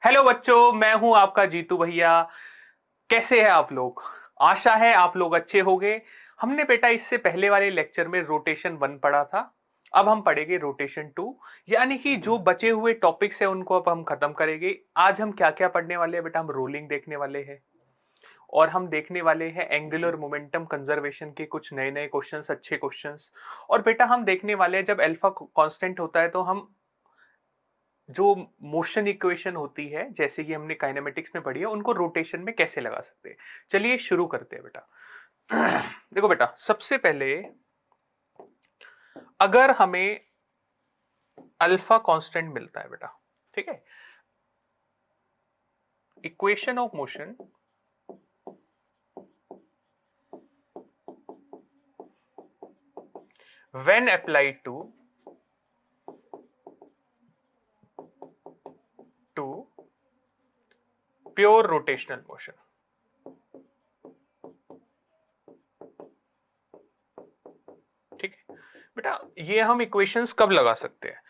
Hello बच्चों, मैं हूं आपका जीतू भैया। कैसे हैं आप लोग? आशा है आप लोग अच्छे होंगे। हमने बेटा इससे पहले वाले लेक्चर में रोटेशन 1 पढ़ा था। अब हम पढ़ेंगे रोटेशन 2, यानी कि जो बचे हुए टॉपिक्स हैं उनको अब हम खत्म करेंगे। आज हम क्या क्या पढ़ने वाले हैं बेटा? हम रोलिंग देखने वाले हैं और हम देखने वाले हैं एंगुलर मोमेंटम कंजर्वेशन के कुछ नए नए क्वेश्चंस, अच्छे क्वेश्चंस। और बेटा हम देखने वाले हैं जब अल्फा कांस्टेंट होता है तो हम जो मोशन इक्वेशन होती है, जैसे कि हमने काइनेमेटिक्स में पढ़ी है, उनको रोटेशन में कैसे लगा सकते हैं। चलिए शुरू करते हैं बेटा। देखो बेटा, सबसे पहले अगर हमें अल्फा कांस्टेंट मिलता है बेटा, ठीक है, equation of motion when applied to pure rotational motion. ठीक है बेटा, ये हम इक्वेशंस कब लगा सकते हैं?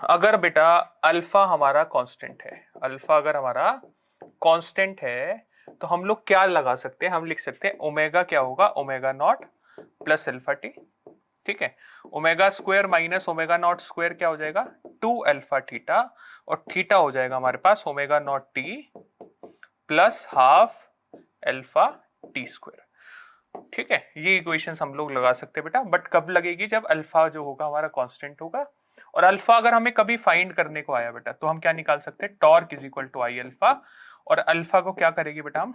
अगर बेटा अल्फा हमारा कांस्टेंट है, अल्फा अगर हमारा कांस्टेंट है तो हम लोग क्या लगा सकते हैं? हम लिख सकते हैं ओमेगा क्या होगा, omega naught plus alpha T. ठीक है, omega square minus omega not square क्या हो जाएगा, 2 अल्फा थीटा, और थीटा हो जाएगा हमारे पास omega naught T plus half alpha T square. ठीक है, ये इक्वेशंस हम लोग लगा सकते हैं बेटा, बट कब लगेगी? जब अल्फा जो होगा हमारा कांस्टेंट होगा। और अल्फा अगर हमें कभी फाइंड करने को आया बेटा, तो हम क्या निकाल सकते हैं? Torque is equal to I alpha, और अल्फा को क्या करेगी बेटा? हम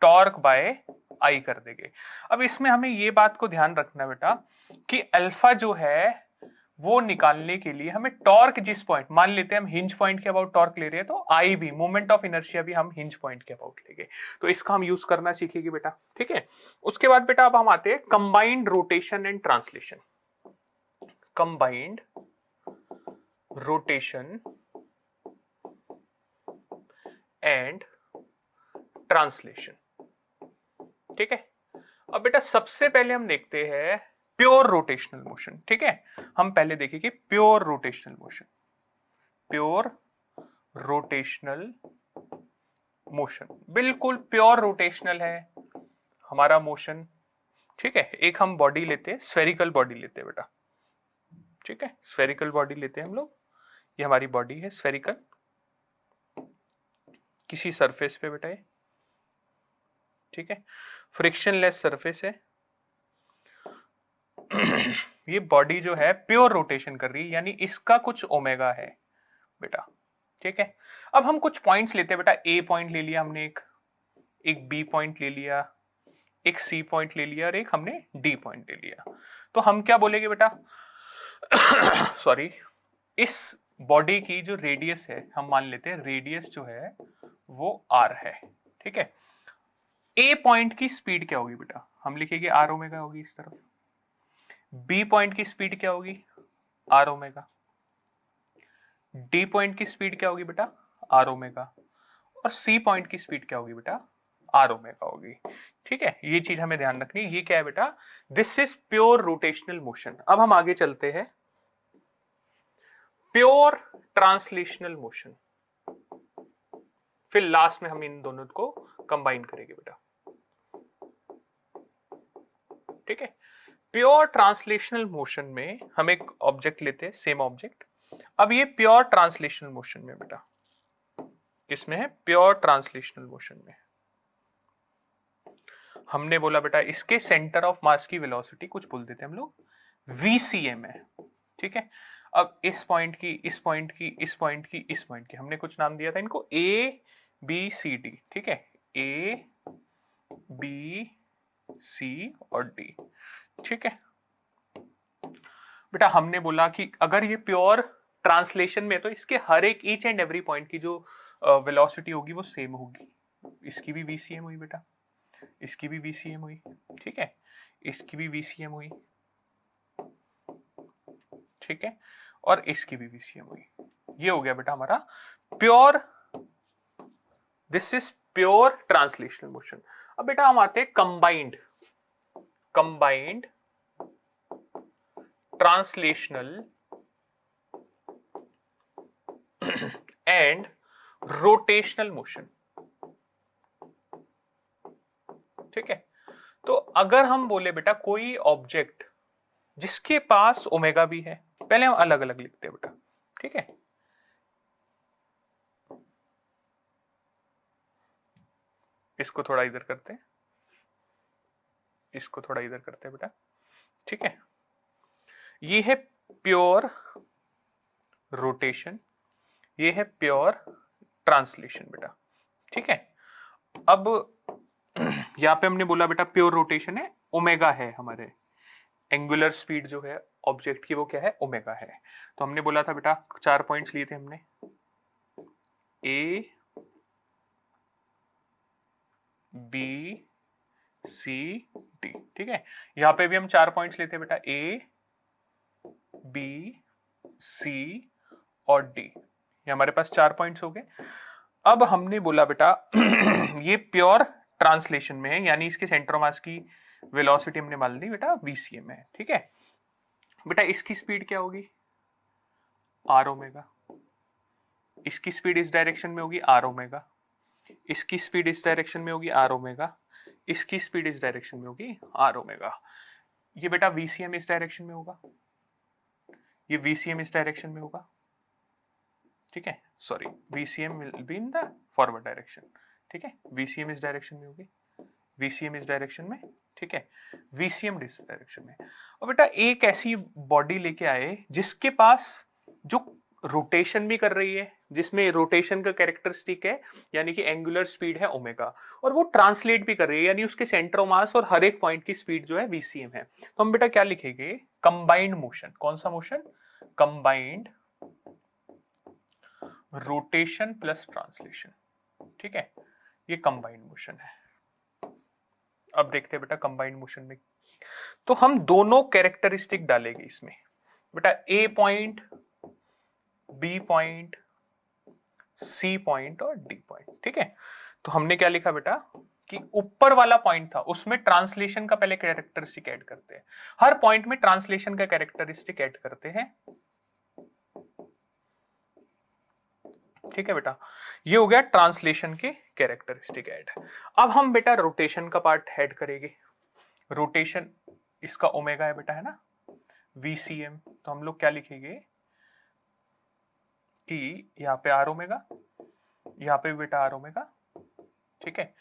टॉर्क बाय आई कर देंगे। अब इसमें हमें ये बात को ध्यान रखना बेटा कि अल्फा जो है वो निकालने के लिए हमें टॉर्क, जिस पॉइंट मान लेते हैं हम हिंज पॉइंट के अबाउट टॉर्क ले रहे हैं, तो आई भी मोमेंट ऑफ इनर्शिया भी हम हिंज पॉइंट के अबाउट लेंगे। तो इसका हम यूज करना सीखेंगे बेटा। ठीक है, उसके बाद बेटा अब हम आते हैं combined rotation and translation. Combined rotation and translation. ठीक है, अब बेटा सबसे पहले हम देखते हैं प्योर रोटेशनल मोशन। ठीक है, हम पहले देखेंगे pure rotational motion. Pure rotational motion बिल्कुल प्योर रोटेशनल है हमारा मोशन। ठीक है, एक हम बॉडी लेते हैं, स्फेरिकल बॉडी लेते हैं बेटा। ठीक है, स्फेरिकल बॉडी लेते हैं हम लोग। ये हमारी बॉडी है स्फेरिकल, किसी सरफेस पे बेटा ये। ठीक है, फ्रिक्शनलेस सरफेस है। ये बॉडी जो है प्योर रोटेशन कर रही है, यानी इसका कुछ ओमेगा है बेटा। ठीक है, अब हम कुछ पॉइंट्स लेते हैं बेटा। ए पॉइंट ले लिया हमने, एक बी पॉइंट ले लिया, एक सी पॉइंट ले लिया, और एक हमने डी पॉइंट ले लिया। तो हम क्या बोलेंगे बेटा? सॉरी, इस बॉडी की जो रेडियस है, हम मान लेते हैं रेडियस जो है वो आर है। ठीक है, ए पॉइंट की स्पीड क्या होगी बेटा? हम लिखेंगे आर ओमेगा होगी इस तरफ। बी पॉइंट की स्पीड क्या होगी? R omega. डी पॉइंट की स्पीड क्या होगी बेटा? R omega. और सी पॉइंट की स्पीड क्या होगी बेटा? आर ओमेगा होगी। ठीक है, ये चीज हमें ध्यान रखनी है। ये क्या है बेटा? This is pure rotational motion. अब हम आगे चलते हैं, प्योर ट्रांसलेशनल मोशन। फिर लास्ट में हम इन दोनों को कंबाइन करेंगे बेटा। ठीक है, प्योर ट्रांसलेशनल मोशन में हम एक ऑब्जेक्ट लेते हैं, सेम ऑब्जेक्ट। अब ये प्योर ट्रांसलेशनल मोशन में बेटा, किसमें है? प्योर ट्रांसलेशनल मोशन में हमने बोला बेटा इसके सेंटर ऑफ मास की वेलोसिटी कुछ बोल देते हैं हम लोग वीसीएम है। ठीक है, अब इस पॉइंट की, इस पॉइंट की, इस पॉइंट की, इस पॉइंट की हमने कुछ नाम दिया था इनको, ए बी सी डी। ठीक है, ए बी सी और डी। ठीक है बेटा, हमने बोला कि अगर ये प्योर ट्रांसलेशन में है तो इसके हर एक ईच एंड एवरी पॉइंट की जो वेलोसिटी होगी वो सेम होगी। इसकी भी वीसीएम हुई बेटा, इसकी भी वीसीएम हुई। ठीक है, इसकी भी वीसीएम हुई। ठीक है, और इसकी भी वीसीएम हुई। ये हो गया बेटा हमारा pure, this is pure translational motion. अब बेटा हम आते हैं combined, combined translational and rotational motion. ठीक है, तो अगर हम बोले बेटा कोई ऑब्जेक्ट जिसके पास ओमेगा भी है, पहले हम अलग अलग लिखते हैं बेटा। ठीक है, इसको थोड़ा इधर करते हैं, इसको थोड़ा इधर करते हैं बेटा। ठीक है, ये है प्योर रोटेशन, ये है प्योर ट्रांसलेशन बेटा। ठीक है, अब यहां पे हमने बोला बेटा प्योर रोटेशन है, ओमेगा है हमारे, एंगुलर स्पीड जो है ऑब्जेक्ट की वो क्या है, ओमेगा है। तो हमने बोला था बेटा 4 पॉइंट्स लिए थे हमने, ए बी सी डी। ठीक है, यहां पे भी हम 4 पॉइंट्स लेते हैं बेटा, ए बी सी और डी, ये हमारे पास 4 पॉइंट्स हो गए। अब हमने बोला बेटा ये प्योर ट्रांसलेशन में है, यानी इसके सेंटर ऑफ मास की वेलोसिटी हमने मान ली बेटा वीसीएम है। ठीक है बेटा, इसकी स्पीड क्या होगी, आर ओमेगा, इसकी स्पीड इस डायरेक्शन में होगी आर ओमेगा, इसकी स्पीड इस डायरेक्शन में होगी आर ओमेगा, इसकी स्पीड इस डायरेक्शन में होगी आर ओमेगा। ये बेटा वीसीएम इस डायरेक्शन में होगा, ये वीसीएम इस डायरेक्शन में होगा। ठीक है, sorry, VCM will be in the forward direction. ठीक है, वीसीएम इस डायरेक्शन में होगी, वीसीएम इस डायरेक्शन में। ठीक है, वीसीएम इस डायरेक्शन में। और बेटा एक ऐसी बॉडी लेके आए जिसके पास जो रोटेशन भी कर रही है, जिसमें रोटेशन का कैरेक्टरिस्टिक है यानी कि एंगुलर स्पीड है ओमेगा, और वो ट्रांसलेट भी कर रही है यानी उसके सेंटर ऑफ मास और हर एक पॉइंट की स्पीड जो है वीसीएम है। तो हम बेटा क्या लिखेंगे, कंबाइंड मोशन। कौन सा motion, combined rotation plus translation. ठीक है, ये कंबाइंड मोशन है। अब देखते हैं बेटा कंबाइंड मोशन में, तो हम दोनों कैरेक्टरिस्टिक डालेंगे इसमें बेटा, A point, B point, C point और डी पॉइंट। ठीक है, तो हमने क्या लिखा बेटा कि ऊपर वाला पॉइंट था उसमें ट्रांसलेशन का पहले कैरेक्टरिस्टिक ऐड करते हैं, हर पॉइंट में ट्रांसलेशन का कैरेक्टरिस्टिक ऐड करते हैं। ठीक है बेटा, ये हो गया ट्रांसलेशन के कैरेक्टरिस्टिक ऐड। अब हम बेटा रोटेशन का पार्ट ऐड करेंगे। रोटेशन इसका ओमेगा है बेटा, है ना, वीसीएम। तो हम लोग क्या लिखेंगे कि यहाँ पे आर ओमेगा, यहाँ पे भी बेटा आर ओमेगा। ठीक है,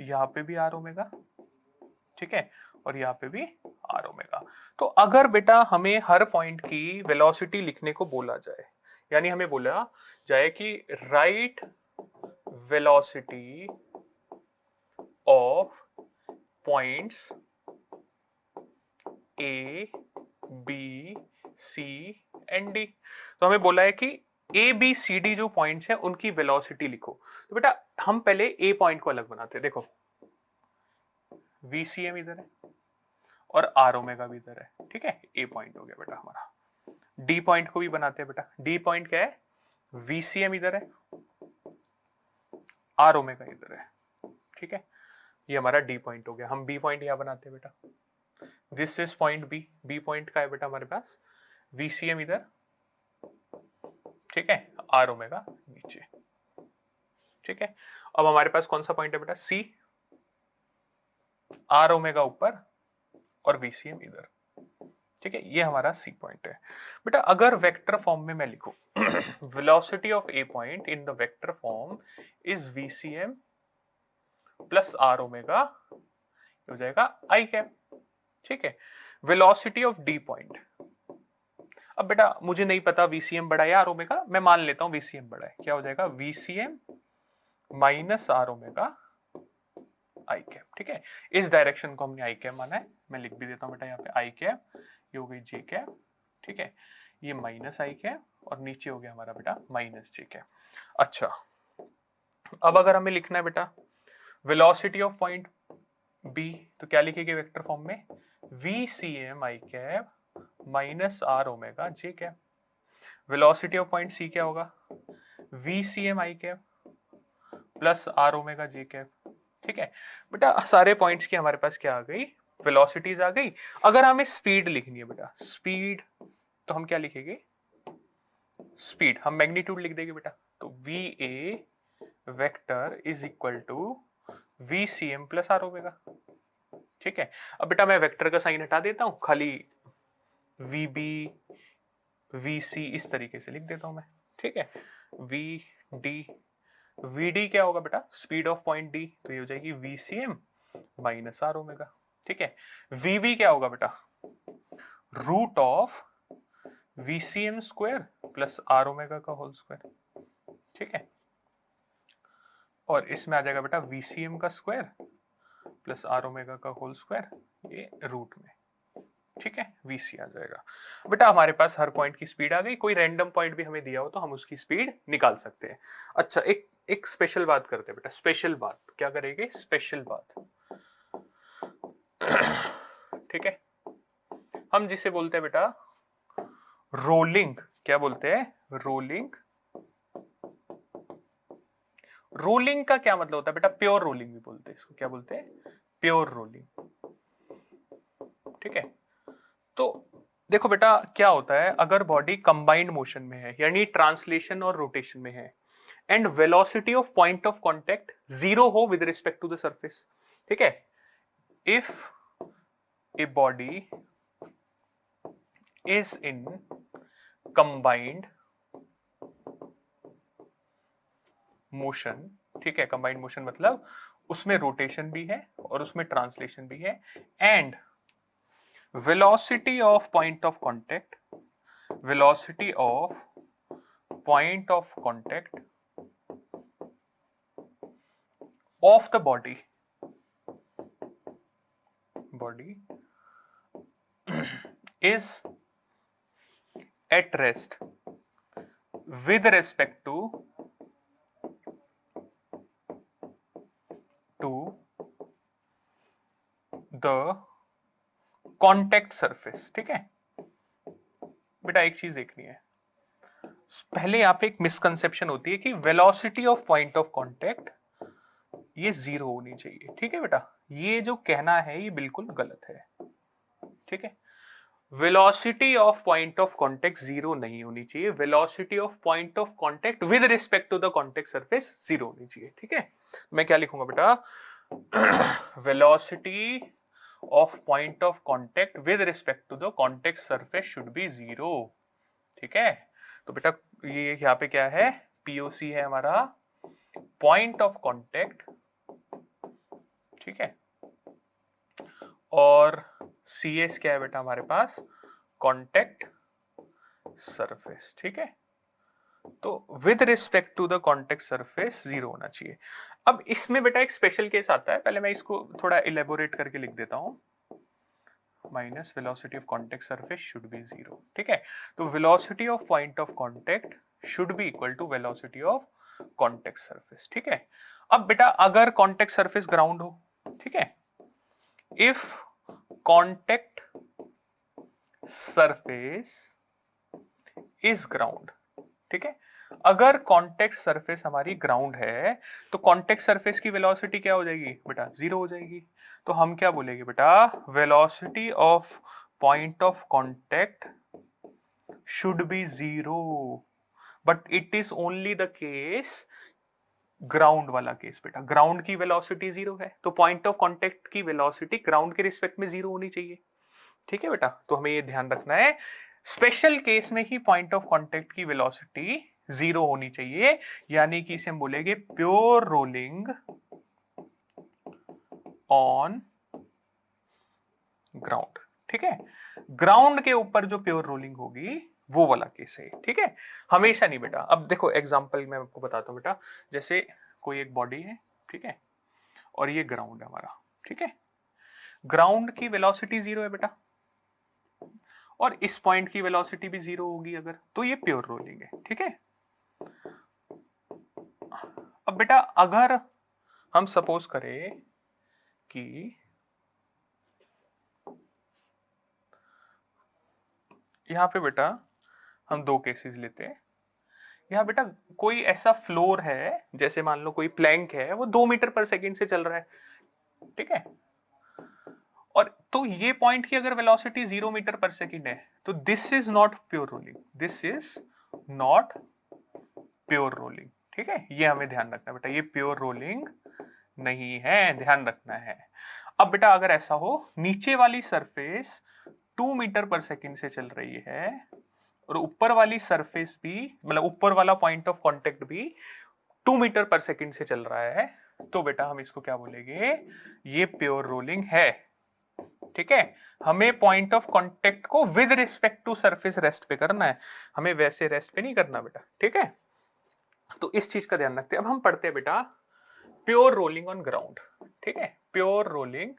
यहाँ पे भी आर ओमेगा। ठीक है, और यहाँ पे भी आर ओमेगा। तो अगर बेटा हमें हर पॉइंट की वेलोसिटी लिखने को बोला जाए, यानी हमें बोला जाए कि right velocity of points A B C and D, तो हमें बोला है कि ए बी सी डी जो पॉइंट्स हैं उनकी वेलोसिटी लिखो। तो बेटा हम पहले ए पॉइंट को अलग बनाते हैं, देखो वीसीएम इधर है और आर ओमेगा भी इधर है। ठीक है, ए पॉइंट हो गया बेटा हमारा। डी पॉइंट को भी बनाते हैं बेटा, डी पॉइंट क्या है, वीसीएम इधर है, आर ओमेगा इधर है। ठीक है, ये हमारा डी पॉइंट हो गया। हम बी पॉइंट यहां बनाते हैं बेटा, this is point B. B point का है बेटा हमारे पास वीसीएम इधर, ठीक है, आर ओमेगा नीचे। ठीक है, अब हमारे पास कौन सा पॉइंट है बेटा, सी, आर ओमेगा ऊपर और वीसीएम इधर। ठीक है, ये हमारा सी पॉइंट है बेटा। अगर वेक्टर फॉर्म में मैं लिखूं velocity of A point in the vector form is VCM plus R omega, हो जाएगा आई कैप। ठीक है, वेलोसिटी ऑफ डी पॉइंट, अब बेटा मुझे नहीं पता वीसीएम बड़ा है आर ओमेगा, मैं मान लेता हूं वीसीएम बड़ा है, क्या हो जाएगा VCM minus R omega I cap. ठीक है, इस डायरेक्शन को हमने आई कैप माना है, मैं लिख भी देता हूं बेटा यहाँ पे आई कैप, ये हो गई जे कैप। ठीक है, ये माइनस आई कैप और नीचे हो गया हमारा बेटा माइनस जे कैप। अच्छा, अब अगर हमें लिखना है बेटा वेलोसिटी ऑफ पॉइंट बी, तो क्या लिखेंगे वेक्टर फॉर्म में, VCM I cap minus R omega J cap. Velocity of point C क्या होगा, VCM I cap plus R omega J cap. ठीक है बेटा, सारे पॉइंट्स की हमारे पास क्या आ गई, वेलोसिटीज आ गई। अगर हमें स्पीड लिखनी है बेटा, स्पीड, तो हम क्या लिखेंगे, स्पीड हम मैग्नीट्यूड लिख देंगे बेटा, तो V A vector is equal to VCM plus R omega. ठीक है, अब बेटा मैं वेक्टर का साइन हटा देता हूं, खाली VB VC इस तरीके से लिख देता हूं मैं। ठीक है, VD क्या होगा बेटा, स्पीड ऑफ पॉइंट D, तो ये हो जाएगी VCM माइनस आर ओमेगा। ठीक है, VB क्या होगा बेटा, root of VCM square plus R omega का होल स्क्वायर। ठीक है, और इसमें आ जाएगा बेटा VCM का स्क्वायर प्लस आर ओमेगा का होल स्क्वायर, ये रूट में। ठीक है, VC आ जाएगा। बेटा हमारे पास हर पॉइंट की स्पीड आ गई, कोई रैंडम पॉइंट भी हमें दिया हो तो हम उसकी स्पीड निकाल सकते हैं। अच्छा, एक स्पेशल बात करते हैं बेटा, स्पेशल बात क्या करेंगे, स्पेशल बात। ठीक है, हम जिसे बोलते हैं बेटा रोलिंग, क्या बोलते हैं, रोलिंग। रोलिंग का क्या मतलब होता है बेटा, प्योर रोलिंग भी बोलते हैं इसको, क्या बोलते हैं, प्योर रोलिंग। ठीक है, तो देखो बेटा क्या होता है, अगर बॉडी कंबाइंड मोशन में है, यानी ट्रांसलेशन और रोटेशन में है, and velocity of point of contact zero हो with respect to the surface. ठीक है, if a body is in combined motion, ठीक है, कंबाइंड मोशन मतलब उसमें रोटेशन भी है और उसमें ट्रांसलेशन भी है, and velocity of point of contact, velocity of point of contact of the body is at rest with respect to the contact surface। ठीक है बेटा, एक चीज देखनी है, पहले यहाँ पे एक मिसकंसेप्शन होती है कि velocity of point of contact ये जीरो होनी चाहिए। ठीक है बेटा, ये जो कहना है ये बिल्कुल गलत है। ठीक है, velocity of point of contact zero नहीं होनी चाहिए, velocity of point of contact with respect to the contact surface zero होनी चाहिए। ठीक है, मैं क्या लिखूंगा बेटा, velocity of point of contact with respect to the contact surface should be zero. ठीक है, तो बेटा ये यहाँ पे क्या है, POC है हमारा पॉइंट ऑफ कांटेक्ट। ठीक है, और CS क्या है बेटा हमारे पास, कांटेक्ट सरफेस। ठीक है, तो with respect to the contact surface zero होना चाहिए। अब इसमें बेटा एक स्पेशल केस आता है, पहले मैं इसको थोड़ा इलेबोरेट करके लिख देता हूं, minus velocity of contact surface should be zero. ठीक है, तो velocity of point of contact should be equal to velocity of contact surface. ठीक है, अब बेटा अगर कांटेक्ट सरफेस ग्राउंड हो, ठीक है, if contact surface is ground. ठीक है, अगर कांटेक्ट सरफेस हमारी ग्राउंड है तो कांटेक्ट सरफेस की वेलोसिटी क्या हो जाएगी बेटा, जीरो हो जाएगी। तो हम क्या बोलेंगे बेटा, velocity of point of contact should be zero, but it is only the case, ground वाला केस बेटा, ग्राउंड की वेलोसिटी जीरो है तो पॉइंट ऑफ कांटेक्ट की वेलोसिटी ग्राउंड के रिस्पेक्ट में जीरो होनी चाहिए। ठीक है बेटा, तो हमें ये ध्यान रखना है, स्पेशल केस में ही पॉइंट ऑफ कांटेक्ट की वेलोसिटी जीरो होनी चाहिए, यानी कि इसे हम बोलेंगे प्योर रोलिंग ऑन ग्राउंड। ठीक है, ग्राउंड के ऊपर जो प्योर रोलिंग होगी वो वाला केस है। ठीक है, हमेशा नहीं बेटा। अब देखो एग्जांपल मैं आपको बताता हूं बेटा, जैसे कोई एक बॉडी है, ठीक है, और ये ग्राउंड है हमारा। ठीक है, ग्राउंड की वेलोसिटी जीरो है बेटा, और इस पॉइंट की वेलोसिटी भी जीरो होगी अगर, तो ये प्योर रोलिंग है। ठीक है, अब बेटा अगर हम सपोज करें कि यहां पे बेटा हम दो केसेस लेते हैं, यहां बेटा कोई ऐसा फ्लोर है, जैसे मान लो कोई प्लैंक है, वो 2 मीटर पर सेकंड से चल रहा है। ठीक है, और तो ये पॉइंट की अगर वेलोसिटी 0 मीटर पर सेकंड है तो this is not pure rolling, this is not pure rolling. ठीक है, ये हमें ध्यान रखना है बेटा, ये प्योर रोलिंग नहीं है, ध्यान रखना है। अब बेटा अगर ऐसा हो, नीचे वाली सरफेस 2 मीटर पर सेकंड से चल रही है और ऊपर वाली सरफेस भी, मतलब ऊपर वाला पॉइंट ऑफ कांटेक्ट भी 2 मीटर पर सेकंड से चल रहा है, तो बेटा हम इसको क्या बोलेंगे, ये प्योर रोलिंग है। ठीक है, हमें पॉइंट ऑफ कांटेक्ट को with respect to surface rest पे करना है, हमें वैसे रेस्ट पे नहीं करना बेटा। ठीक है, तो इस चीज का ध्यान रखते हैं। अब हम पढ़ते हैं बेटा प्योर रोलिंग ऑन ग्राउंड। ठीक है, प्योर रोलिंग,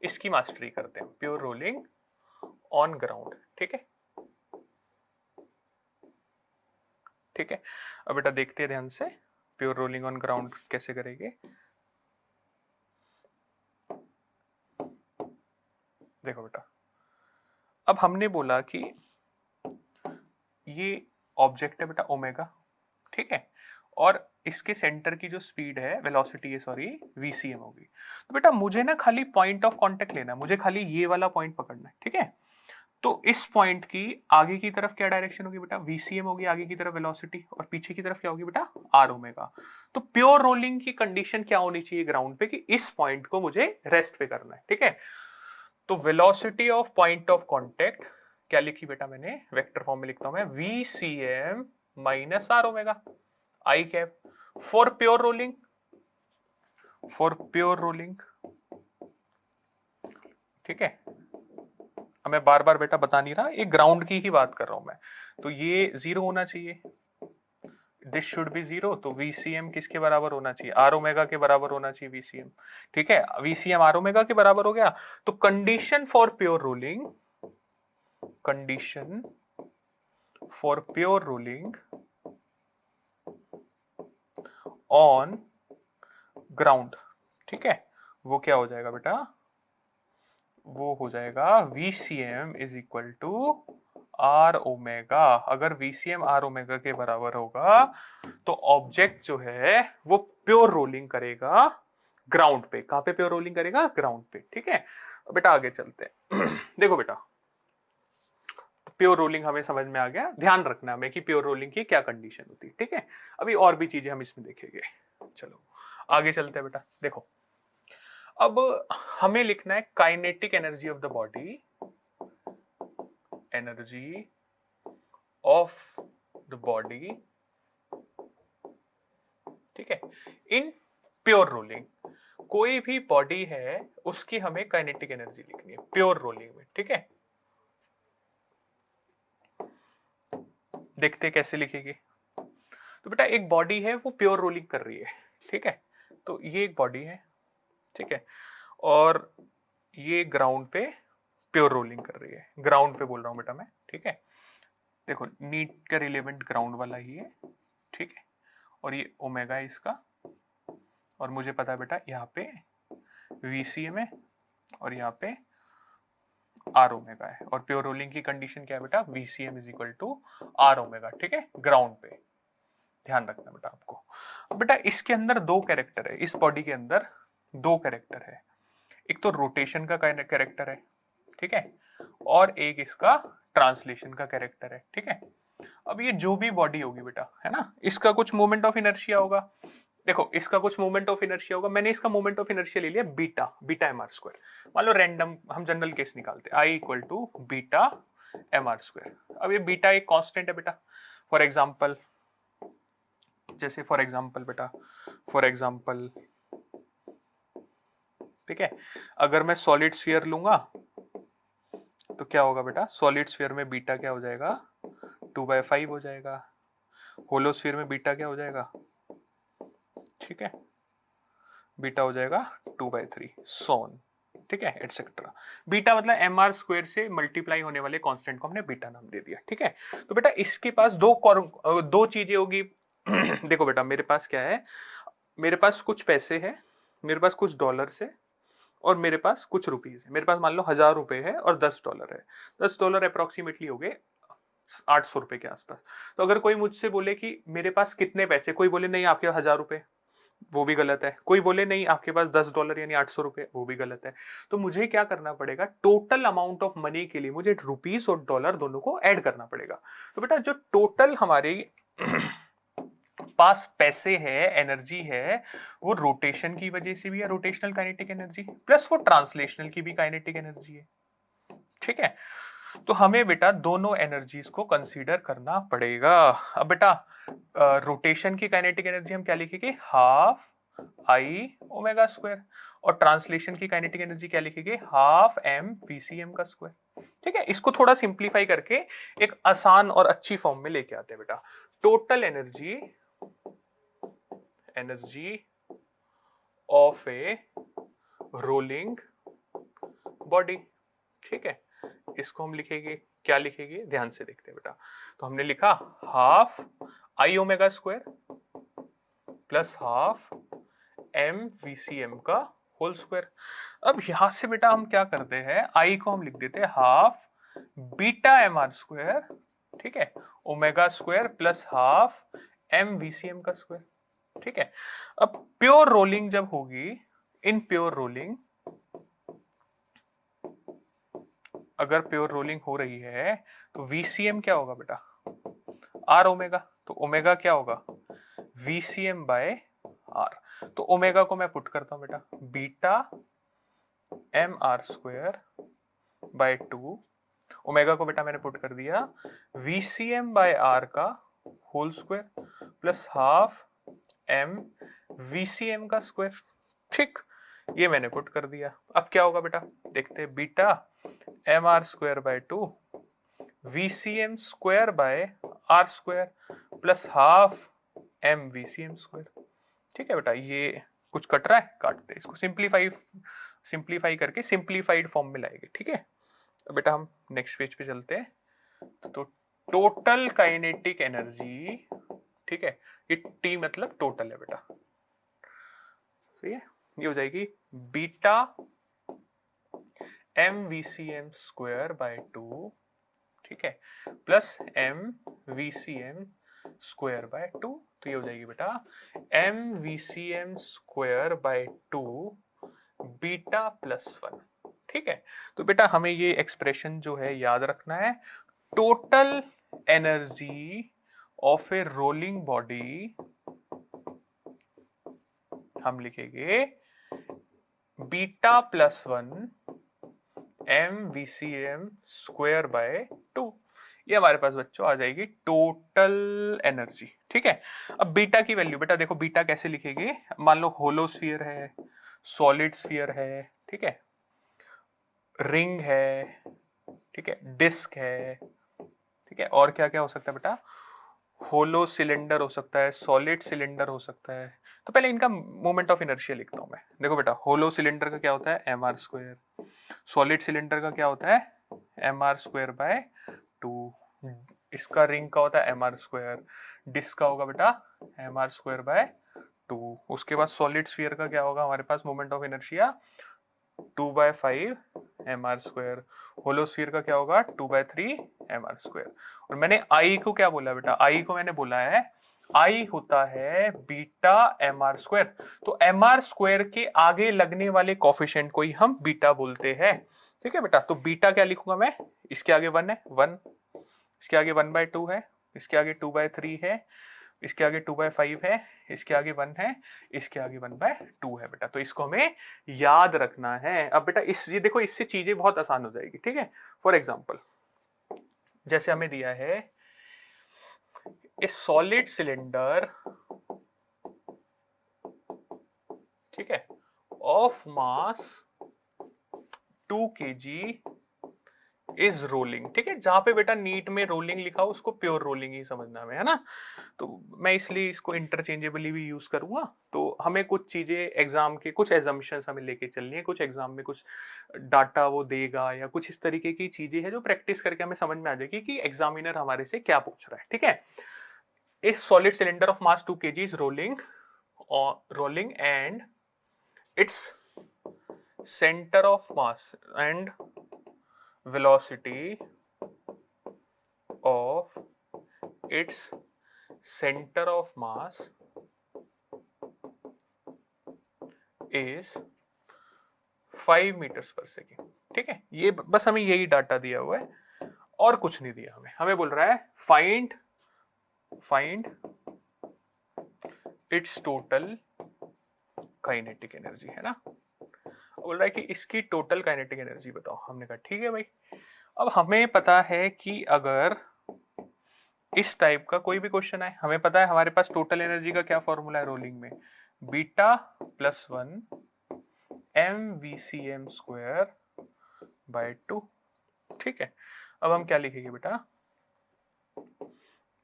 इसकी मास्टरी करते हैं, प्योर रोलिंग ऑन ग्राउंड। ठीक है, ठीक है, अब बेटा देखते हैं ध्यान से प्योर रोलिंग ऑन ग्राउंड कैसे करेंगे। देखो बेटा, अब हमने बोला कि ये ऑब्जेक्ट है बेटा ओमेगा, ठीक है, और इसके सेंटर की जो स्पीड है, वेलोसिटी है सॉरी, वीसीएम होगी। तो बेटा मुझे ना खाली पॉइंट ऑफ कांटेक्ट लेना है, मुझे खाली ये वाला पॉइंट पकड़ना है। ठीक है, तो इस पॉइंट की आगे की तरफ क्या डायरेक्शन होगी बेटा, वीसीएम होगी आगे की तरफ वेलोसिटी, और पीछे की तरफ क्या होगी बेटा, आर ओमेगा। तो प्योर रोलिंग की कंडीशन क्या होनी चाहिए ग्राउंड पे, कि इस पॉइंट को मुझे रेस्ट पे करना है। ठीक है, तो velocity of point of contact क्या लिखी बेटा मैंने, वेक्टर फॉर्म में लिखता हूं मैं, VCM minus R omega I cap for pure rolling, for pure rolling. ठीक है, मैं बार बार बेटा बता नहीं रहा, ये ग्राउंड की ही बात कर रहा हूं मैं, तो ये 0 होना चाहिए, दिस शुड बी 0। तो वीसीएम किसके बराबर होना चाहिए, आर ओमेगा के बराबर होना चाहिए वीसीएम। ठीक है, वीसीएम आर ओमेगा के बराबर हो गया। तो condition for pure rolling, condition for pure rolling on ground, ठीक है, वो क्या हो जाएगा बेटा, वो हो जाएगा VCM is equal to R omega. अगर VCM आर ओमेगा के बराबर होगा तो ऑब्जेक्ट जो है वो प्योर रोलिंग करेगा ग्राउंड पे। कहां पे प्योर रोलिंग करेगा, ग्राउंड पे। ठीक है, बेटा आगे चलते हैं। देखो बेटा, प्योर रोलिंग हमें समझ में आ गया, ध्यान रखना हमें कि प्योर रोलिंग की क्या कंडीशन होती है। ठीक है, अभी और भी चीजें हम इसमें देखेंगे। चलो आगे चलते हैं बेटा। देखो अब हमें लिखना है kinetic energy of the body, energy of the body, ठीक है, इन प्योर रोलिंग। कोई भी बॉडी है उसकी हमें काइनेटिक एनर्जी लिखनी है प्योर रोलिंग में। ठीक है, देखते कैसे लिखेगी। तो बेटा एक बॉडी है वो प्योर रोलिंग कर रही है, ठीक है, तो ये एक बॉडी है, ठीक है, और ये ग्राउंड पे प्योर रोलिंग कर रही है, ग्राउंड पे बोल रहा हूं बेटा मैं। ठीक है, देखो नीट का रिलेवेंट ग्राउंड वाला ही है, ठीक है, और ये ओमेगा है इसका, और मुझे पता है बेटा यहाँ पे VCM है और यहाँ पे आर ओमेगा है, और प्योर रोलिंग की कंडीशन क्या है बेटा, VCM is equal to R omega. ठीक है, ग्राउंड पे, ध्यान रखना बेटा आपको। बेटा इसके अंदर दो कैरेक्टर है, इस बॉडी के अंदर दो कैरेक्टर है, एक तो रोटेशन का कैरेक्टर है, ठीक है, और एक इसका ट्रांसलेशन का कैरेक्टर है। ठीक है, अब ये जो भी बॉडी होगी बेटा, है ना, इसका कुछ मोमेंट ऑफ इनर्शिया होगा। देखो इसका कुछ मोमेंट ऑफ इनर्शिया होगा, मैंने इसका मोमेंट ऑफ इनर्शिया ले लिया beta, beta M R square. मान लो रैंडम हम जनरल केस निकालते हैं, I equal to beta M R square. अब ये बीटा एक कांस्टेंट है बेटा, फॉर एग्जांपल, जैसे फॉर एग्जांपल बेटा, फॉर एग्जांपल, ठीक है, अगर मैं सॉलिड स्फीयर लूंगा तो क्या होगा बेटा, सॉलिड स्फीयर में बीटा क्या हो जाएगा, 2/5 हो जाएगा। होलो स्फीयर में बीटा क्या हो जाएगा, ठीक है, बीटा हो जाएगा 2/3, सोन, ठीक है, एटसेट्रा। बीटा मतलब एम आर स्क्वायर से मल्टीप्लाई होने वाले कांस्टेंट को हमने बीटा नाम दे दिया। ठीक है, तो बेटा इसके पास दो चीजें होगी। देखो बेटा मेरे पास क्या है, मेरे पास कुछ पैसे है, मेरे पास कुछ डॉलर्स है, और मेरे पास कुछ रुपीस है। मेरे पास मान लो 1000 रुपए है और $10 है। $10 अप्रोक्सीमेटली हो गए 800 रुपए के आसपास। तो अगर कोई मुझसे बोले कि मेरे पास कितने पैसे, कोई बोले नहीं आपके 1000 रुपए, वो भी गलत है। कोई बोले नहीं आपके पास $10 यानी 800 रुपए, वो भी गलत है। तो मुझे क्या करना पड़ेगा, टोटल अमाउंट ऑफ मनी के लिए मुझे रुपीस और डॉलर दोनों को ऐड करना पड़ेगा। तो बेटा जो टोटल हमारी पास पैसे है, एनर्जी है, वो रोटेशन की वजह से भी है, रोटेशनल काइनेटिक एनर्जी, प्लस वो ट्रांसलेशनल की भी काइनेटिक एनर्जी है। ठीक है, तो हमें बेटा दोनों एनर्जीज को कंसीडर करना पड़ेगा। अब बेटा रोटेशन की काइनेटिक एनर्जी हम क्या लिखेंगे, हाफ आई ओमेगा स्क्वायर, और ट्रांसलेशन की काइनेटिक एनर्जी क्या लिखेंगे, हाफ एम वीसीएम का स्क्वायर। ठीक है, इसको थोड़ा सिंप्लीफाई करके एक आसान और अच्छी फॉर्म में लेके आते हैं बेटा। Total energy, energy of a rolling body. ठीक है, इसको हम लिखेंगे, क्या लिखेंगे, ध्यान से देखते हैं बेटा। तो हमने लिखा half I omega square plus half M VCM का होल स्क्वायर। अब यहां से बेटा हम क्या करते हैं, आई को हम लिख देते हैं half beta M R square, ठीक है, omega square plus half M VCM का स्क्वायर। ठीक है, अब प्योर रोलिंग जब होगी, इन प्योर रोलिंग, अगर प्योर रोलिंग हो रही है तो वीसीएम क्या होगा बेटा, आर ओमेगा, तो ओमेगा क्या होगा, वीसीएम बाय आर। तो ओमेगा को मैं पुट करता हूं बेटा, beta M R square by 2, omega को बेटा मैंने पुट कर दिया वीसीएम बाय आर का whole square plus half M VCM का स्क्वायर। ठीक, ये मैंने पुट कर दिया। अब क्या होगा बेटा, देखते हैं, beta M R square by 2 VCM square by R square plus half M VCM square. ठीक है बेटा, ये कुछ कट रहा है, काटते, इसको सिंप्लीफाई करके सिंप्लीफाइड फॉर्म में लाएंगे। ठीक है, अब बेटा हम नेक्स्ट पेज पे चलते हैं। तो टोटल काइनेटिक एनर्जी, ठीक है, ये टी मतलब टोटल है बेटा, सही है, ये हो जाएगी beta M VCM square by 2, ठीक है, plus M VCM square by 2, तो ये हो जाएगी बेटा M VCM square by 2 beta plus 1। ठीक है, तो बेटा हमें ये एक्सप्रेशन जो है याद रखना है। Total energy of a rolling body हम लिखेंगे beta plus 1 M VCM square by 2। ये हमारे पास बच्चों आ जाएगी टोटल एनर्जी। ठीक है, अब बीटा की वैल्यू बेटा देखो, बीटा कैसे लिखेंगे, मान लो होलो स्फीयर है, सॉलिड स्फीयर है, ठीक है, रिंग है, ठीक है, डिस्क है, ठीक है, और क्या क्या हो सकता है बेटा, होलो सिलेंडर हो सकता है, सॉलिड सिलेंडर हो सकता है। तो पहले इनका मोमेंट ऑफ इनर्शिया लिखता हूं मैं। देखो बेटा, होलो सिलेंडर का क्या होता है, M R square, solid cylinder का क्या होता है, एम आर स्क्वायर बाय 2, इसका रिंग का होता है एम आर स्क्वायर, डिस्क का होगा बेटा एम आर स्क्वायर बाय 2। उसके बाद सॉलिड स्फीयर का क्या होगा हमारे पास, moment of inertia 2/5 M R square, hollow sphere का क्या होगा 2/3 एम आर स्क्वायर। और मैंने आई को क्या बोला बेटा, आई को मैंने बोला है, आई होता है बीटा एम आर स्क्वायर। तो एम आर स्क्वायर के आगे लगने वाले कोफिशिएंट को ही हम बीटा बोलते हैं। ठीक है बेटा, तो बीटा क्या लिखूंगा मैं, इसके आगे 1 है, 1, इसके आगे 1/2 है, इसके आगे 2/3 है, इसके आगे 2/5 है, इसके आगे 1 है, इसके आगे 1/2 है बेटा। तो इसको हमें याद रखना है। अब बेटा इस, ये देखो, इससे चीजें बहुत आसान हो जाएगी। ठीक है, फॉर एग्जांपल जैसे हमें दिया है ए सॉलिड सिलेंडर, ठीक है, of mass 2 kg is rolling. ठीक है, जहां पे बेटा नीट में रोलिंग लिखा हो उसको प्योर रोलिंग ही समझना है ना। तो मैं इसलिए इसको इंटरचेंजेबली भी यूज करूंगा। तो हमें कुछ चीजें एग्जाम के, कुछ एजम्पशंस हमें लेके चलनी है, कुछ एग्जाम में कुछ डाटा वो देगा या कुछ इस तरीके की चीजें हैं जो प्रैक्टिस करके हमें समझ में आ जाएगी कि एग्जामिनर हमारे से क्या पूछ रहा है। ठीक है, ए solid cylinder of mass 2 kg is rolling and it's center of mass and velocity of its center of mass is 5 meters per second। ठीक है, ये बस हमें यही डाटा दिया हुआ है और कुछ नहीं दिया हमें बोल रहा है find its total kinetic energy, है ना। बोल रहा है कि इसकी टोटल काइनेटिक एनर्जी बताओ। हमने कहा ठीक है भाई। अब हमें पता है कि अगर इस टाइप का कोई भी क्वेश्चन है, हमें पता है हमारे पास टोटल एनर्जी का क्या फॉर्मूला है रोलिंग में, beta plus 1 M V C M square by 2। ठीक है, अब हम क्या लिखेंगे बेटा,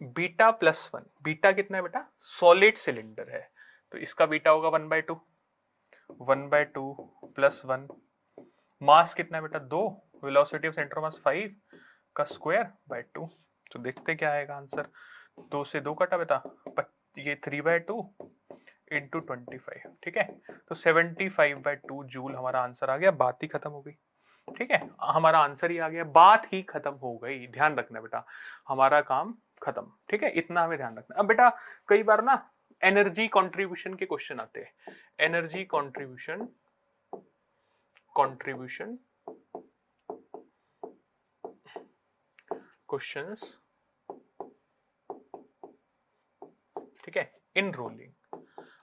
बीटा प्लस 1, बीटा कितना है बेटा, सॉलिड सिलेंडर है तो इसका बीटा होगा 1/2, 1/2 प्लस 1, मास कितना है बेटा 2, वेलोसिटी ऑफ सेंटर मास 5 का स्क्वायर बाय 2। तो देखते क्या आएगा आंसर, 2 से 2 कटा बेटा, ये 3/2 इंटू 25। ठीक है, तो 75/2 जूल हमारा आंसर आ गया। बात ही खत्म हो गई। ठीक है, हमारा आंसर ही आ गया, बात ही खत्म हो गई। ध्यान रखना बेटा, हमारा काम खत्म। ठीक है, इतना हमें ध्यान रखना। अब बेटा कई बार ना एनर्जी कंट्रीब्यूशन के क्वेश्चन आते हैं, एनर्जी कंट्रीब्यूशन क्वेश्चंस, ठीक है, इन रोलिंग।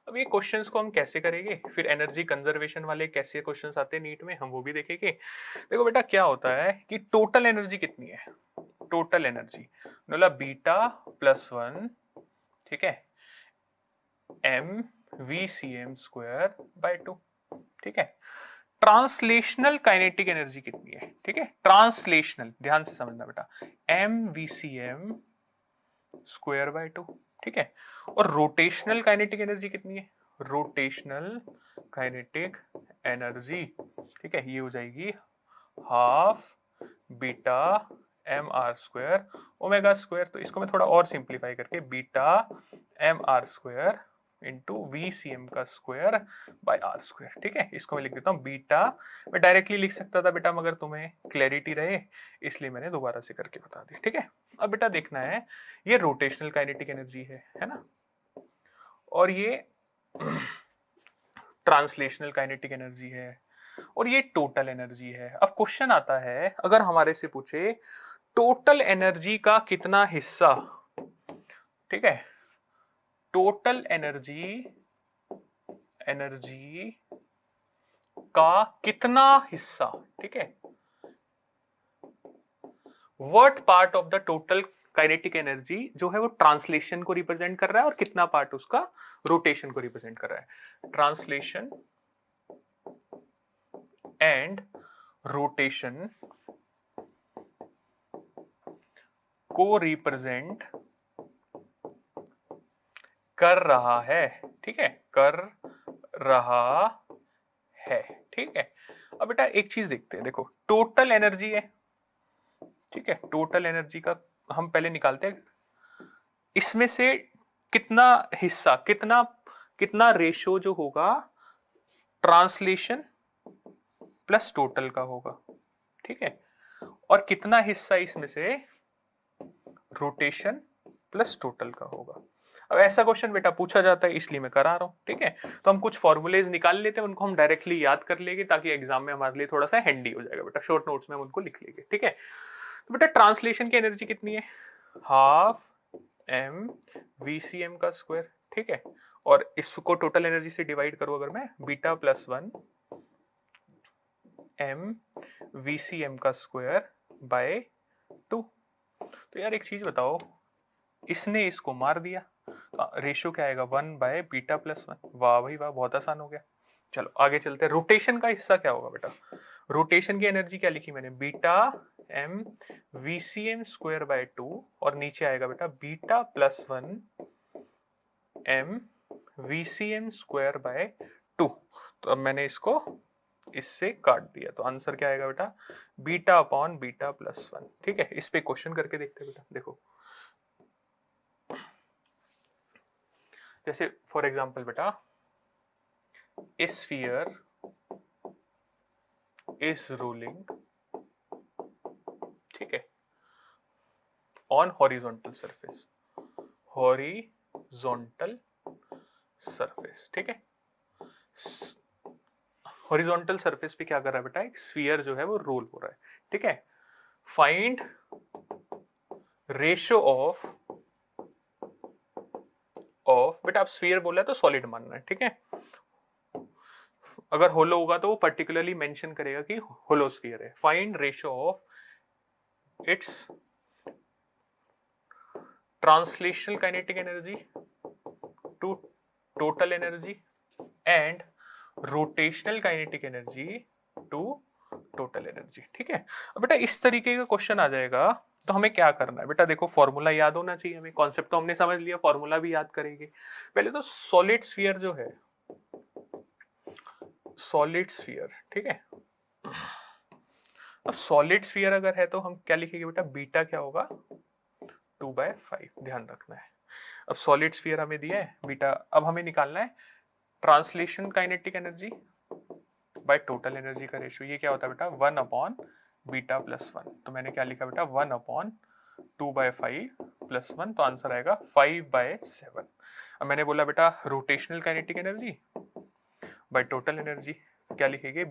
अब ये क्वेश्चंस को हम कैसे करेंगे, फिर एनर्जी कंजर्वेशन वाले कैसे क्वेश्चंस आते हैं नीट में, हम वो भी देखेंगे। देखो बेटा क्या होता है कि टोटल एनर्जी कितनी है, टोटल एनर्जी बोला बीटा प्लस 1, ठीक है, M V C M square by 2। ठीक है, ट्रांसलेशनल काइनेटिक एनर्जी कितनी है, ठीक है, ट्रांसलेशनल ध्यान से समझना बेटा, M V C M square by 2। ठीक है, और रोटेशनल काइनेटिक एनर्जी कितनी है, रोटेशनल काइनेटिक एनर्जी, ठीक है, ये हो जाएगी half beta M R square omega square. तो इसको मैं थोड़ा और सिंप्लीफाई करके beta M R square into V C M का स्क्वायर बाय आर स्क्वायर। ठीक है, इसको मैं लिख देता हूँ बीटा, मैं डायरेक्टली लिख सकता था बेटा मगर तुम्हें क्लैरिटी रहे इसलिए मैंने दोबारा से करके बता दी। ठीक है, अब बेटा देखना है, ये रोटेशनल काइनेटिक एनर्जी है ना, और ये ट्रांसलेशनल काइनेटिक एनर्जी है, और ये टोटल एनर्जी है। अब क्वेश्चन आता है, अगर हमारे से पूछे टोटल एनर्जी का कितना हिस्सा, ठीक है, टोटल एनर्जी का कितना हिस्सा, ठीक है, what part of the total kinetic energy जो है वो ट्रांसलेशन को रिप्रेजेंट कर रहा है और कितना पार्ट उसका रोटेशन को रिप्रेजेंट कर रहा है। ट्रांसलेशन एंड रोटेशन को रिप्रेजेंट कर रहा है, ठीक है, कर रहा है। ठीक है, अब बेटा एक चीज देखते हैं, देखो टोटल एनर्जी है, ठीक है, टोटल एनर्जी का हम पहले निकालते हैं, इसमें से कितना हिस्सा, कितना कितना रेशो जो होगा ट्रांसलेशन प्लस टोटल का होगा, ठीक है, और कितना हिस्सा इसमें से रोटेशन प्लस टोटल का होगा। अब ऐसा क्वेश्चन बेटा पूछा जाता है इसलिए मैं करा रहा हूं। ठीक है, तो हम कुछ फॉर्मूलेज निकाल लेते हैं, उनको हम डायरेक्टली याद कर लेंगे ताकि एग्जाम में हमारे लिए थोड़ा सा हैंडी हो जाएगा बेटा, शॉर्ट नोट्स में हम उनको लिख लेंगे। ठीक है, तो बेटा ट्रांसलेशन की एनर्जी कितनी है, half M V C M का स्क्वायर। ठीक है, और इसको टोटल एनर्जी से डिवाइड करूं अगर मैं, beta plus 1 M V C M का स्क्वायर बाय 2। तो यार एक चीज बताओ, इसने इसको मार दिया, रेशियो क्या आएगा 1/β+1। वाह भाई वाह, बहुत आसान हो गया। चलो आगे चलते हैं, रोटेशन का हिस्सा क्या होगा बेटा, रोटेशन की एनर्जी क्या लिखी मैंने, beta M V C M square by 2, और नीचे आएगा बेटा β+1 M V C M square by 2। तो अब मैंने इसको इससे काट दिया, तो आंसर क्या आएगा बेटा, β/β+1। ठीक है, इस पे क्वेश्चन करके देखते हैं बेटा। देखो जैसे फॉर एग्जांपल बेटा, a sphere is rolling, ठीक है, on horizontal surface, horizontal surface, ठीक है, हॉरिजॉन्टल सरफेस पे क्या कर रहा है बेटा, एक स्फीयर जो है वो रोल हो रहा है। ठीक है, फाइंड रेशियो ऑफ, बेटा आप स्फीयर बोला है तो सॉलिड मानना है, ठीक है। अगर होलो होगा तो वो पर्टिकुलरली मेंशन करेगा कि होलोस्फीयर है। Find ratio of its translational kinetic energy to total energy and rotational kinetic energy to total energy, ठीक है। अब बेटा इस तरीके का क्वेश्चन आ जाएगा तो हमें क्या करना है बेटा, देखो फॉर्मूला याद होना चाहिए हमें, कॉन्सेप्ट तो हमने समझ लिया, फॉर्मूला भी याद करेंगे। पहले तो सॉलिड स्फीयर जो है, सॉलिड स्फीयर, ठीक है। अब सॉलिड स्फीयर अगर है तो हम क्या लिखेंगे बेटा, बीटा क्या होगा 2/5, ध्यान रखना है। अब सॉलिड स्फीयर हमें दिया है बीटा, अब हमें निकालना है translation kinetic energy by total energy का रेशियो। ये क्या होता है बेटा 1/β+1। तो मैंने क्या लिखा बेटा 1/2/5+1, तो आंसर आएगा 5/7। अब मैंने बोला बेटा rotational kinetic energy by total energy, क्या लिखेंगे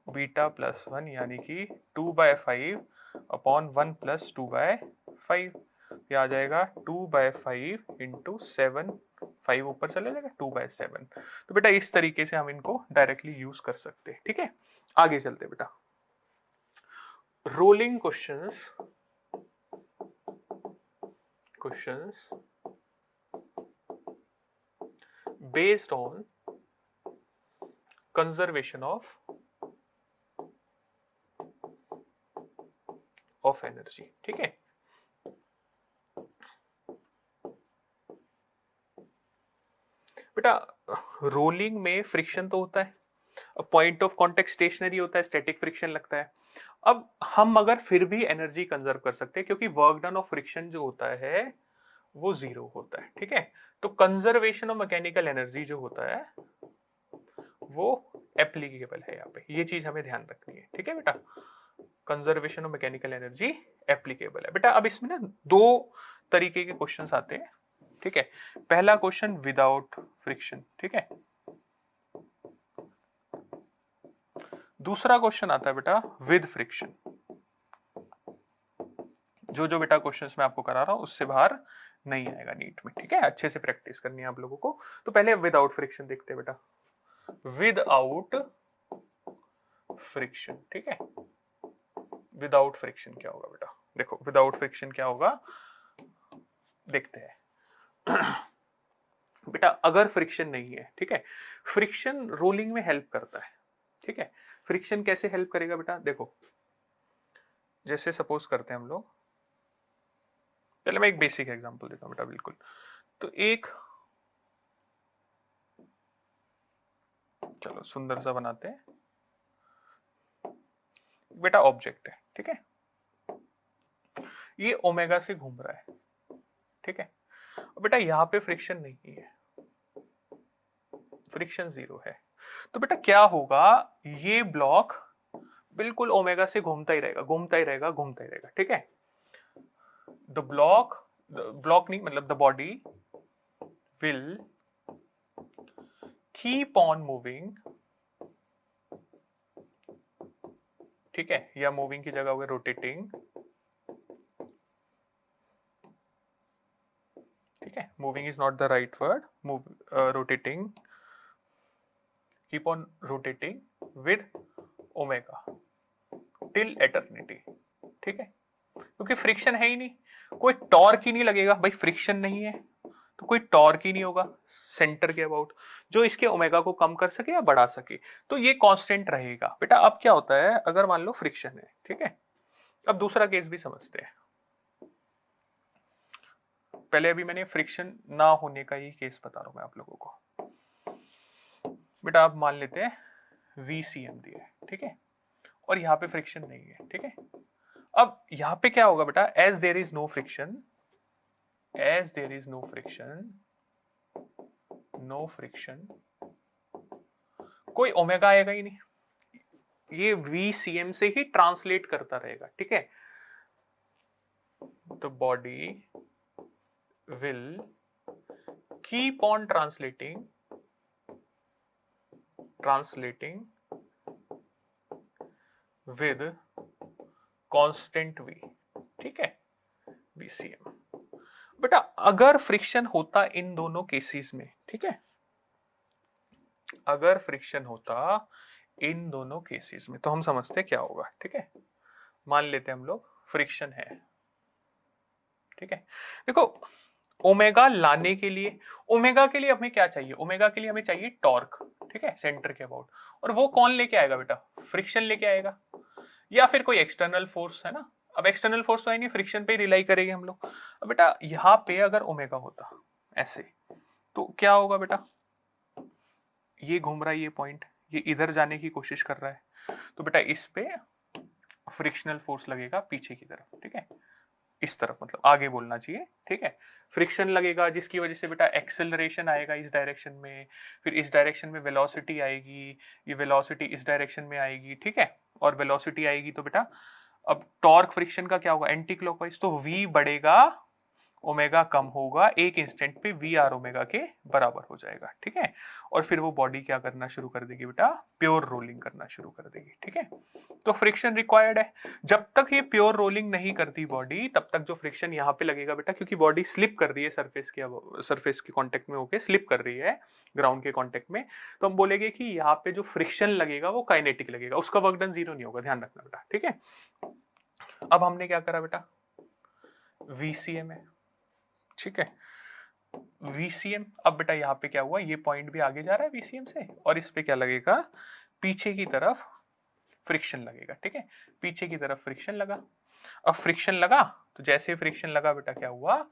β+1 यानी कि 2/5/1+2/5। ये आ जाएगा 2/5 इंटू 7, 5 ऊपर चला जाएगा 2/7। तो बेटा इस तरीके से हम इनको डायरेक्टली यूज कर सकते हैं, ठीक है। आगे चलते बेटा, rolling questions based on conservation of energy, ठीक है। बेटा रोलिंग में फ्रिक्शन तो होता है, पॉइंट ऑफ कांटेक्ट स्टेशनरी होता है, स्टैटिक फ्रिक्शन लगता है। अब हम अगर फिर भी एनर्जी कंजर्व कर सकते हैं क्योंकि वर्क डन ऑफ फ्रिक्शन जो होता है वो 0 होता है, ठीक है। तो कंजर्वेशन ऑफ मैकेनिकल एनर्जी जो होता है वो एप्लीकेबल है यहाँ पे, ये चीज हमें ध्यान रखनी है, ठीक है बेटा। Conservation of mechanical energy applicable है बेटा। अब इसमें ना दो तरीके के क्वेश्चंस आते हैं, ठीक है। पहला क्वेश्चन विदाउट फ्रिक्शन, ठीक है। दूसरा क्वेश्चन आता है बेटा विद फ्रिक्शन। जो जो बेटा क्वेश्चंस मैं आपको करा रहा हूं उससे बाहर नहीं आएगा नीट में, ठीक है। अच्छे से प्रैक्टिस करनी है आप लोगों को। तो पहले विदाउट फ्रिक्शन देखते हैं बेटा, विदाउट फ्रिक्शन, ठीक है। विदाउट फ्रिक्शन क्या होगा बेटा, देखो विदाउट फ्रिक्शन क्या होगा देखते हैं। बेटा अगर फ्रिक्शन नहीं है, ठीक है, फ्रिक्शन रोलिंग में हेल्प करता है, ठीक है। फ्रिक्शन कैसे हेल्प करेगा बेटा, देखो जैसे सपोज करते हैं हम लोग, पहले मैं एक बेसिक एग्जांपल देता हूं बेटा, बिल्कुल। तो एक चलो सुंदर सा बनाते हैं बेटा, ऑब्जेक्ट है, ठीक है। ये ओमेगा से घूम रहा है, ठीक है। बेटा यहां पे फ्रिक्शन नहीं है, फ्रिक्शन 0 है। तो बेटा क्या होगा, ये ब्लॉक बिल्कुल ओमेगा से घूमता ही रहेगा, घूमता ही रहेगा, घूमता ही रहेगा, ठीक है। द ब्लॉक नहीं मतलब the body will keep on moving, ठीक है, या मूविंग की जगह होगा रोटेटिंग, ठीक है। Moving is not the right word, rotating, keep on rotating with omega till eternity, ठीक है। क्योंकि फ्रिक्शन है ही नहीं, कोई टॉर्क ही नहीं लगेगा भाई, फ्रिक्शन नहीं है तो कोई टॉर्क ही नहीं होगा सेंटर के अबाउट जो इसके ओमेगा को कम कर सके या बढ़ा सके, तो ये कांस्टेंट रहेगा बेटा। अब क्या होता है अगर मान लो फ्रिक्शन है, ठीक है। अब दूसरा केस भी समझते हैं, पहले अभी मैंने फ्रिक्शन ना होने का ही केस बता रहा हूं मैं आप लोगों को। बेटा आप मान लेते हैं VCM दिया है, ठीक है, और यहाँ पे फ्रिक्शन नहीं है, ठीक है। अब यहाँ पे क्या होगा बेटा, as there is no friction, as there is no friction, no friction, कोई ओमेगा आएगा ही नहीं, ये VCM से ही ट्रांसलेट करता रहेगा, ठीक है। The body will keep on translating with constant V, ठीक है, VCM। बेटा अगर फ्रिक्शन होता इन दोनों केसेस में, ठीक है, अगर फ्रिक्शन होता इन दोनों केसेस में तो हम समझते क्या होगा, ठीक है। मान लेते हम लोग फ्रिक्शन है, ठीक है। देखो ओमेगा लाने के लिए, ओमेगा के लिए हमें क्या चाहिए, ओमेगा के लिए हमें चाहिए टॉर्क, ठीक है, सेंटर के अबाउट। और वो कौन लेके आएगा बेटा, फ्रिक्शन लेके आएगा, या फिर कोई एक्सटर्नल फोर्स है ना। अब एक्सटर्नल फोर्स तो है नहीं, फ्रिक्शन पे ही रिलाई करेंगे हम लोग। अब बेटा यहाँ पे अगर ओमेगा होता ऐसे, तो क्या होगा बेटा, ये घूम रहा है ये पॉइंट, ये इधर जाने की कोशिश कर रहा है, तो बेटा इस पे फ्रिक्शनल फोर्स लगेगा पीछे की तरफ, ठीक है, इस तरफ मतलब आगे बोलना चाहिए, ठीक है। फ्रिक्शन लगेगा जिसकी वजह से बेटा एक्सेलरेशन आएगा इस डायरेक्शन में, फिर इस डायरेक्शन में वेलोसिटी आएगी, ये वेलोसिटी इस डायरेक्शन में आएगी, ठीक है। और वेलोसिटी आएगी तो बेटा अब टॉर्क फ्रिक्शन का क्या होगा, एंटी क्लॉकवाइज, तो v बढ़ेगा, ओमेगा कम होगा, एक इंस्टेंट पे वी आर ओमेगा के बराबर हो जाएगा, ठीक है। और फिर वो बॉडी क्या करना शुरू कर देगी बेटा, प्योर रोलिंग करना शुरू कर देगी, ठीक है। तो फ्रिक्शन रिक्वायर्ड है। जब तक ये प्योर रोलिंग नहीं करती बॉडी, तब तक जो फ्रिक्शन यहाँ पे लगेगा बेटा, क्योंकि बॉडी स्लिप कर रही है सरफेस के कांटेक्ट में होके स्लिप कर रही है ग्राउंड के कांटेक्ट में, तो हम बोलेंगे कि यहाँ पे जो फ्रिक्शन लगेगा वो काइनेटिक लगेगा, उसका वर्क डन जीरो नहीं होगा, ध्यान रखना बेटा, ठीक है। अब हमने क्या करा बेटा, वीसीएम है, ठीक है, वीसीएम। अब बेटा यहाँ पे क्या हुआ, ये पॉइंट भी आगे जा रहा है वीसीएम से, और इस पे क्या लगेगा, पीछे की तरफ फ्रिक्शन लगेगा, ठीक है, पीछे की तरफ फ्रिक्शन लगा। अब फ्रिक्शन लगा तो जैसे फ्रिक्शन लगा बेटा क्या हुआ,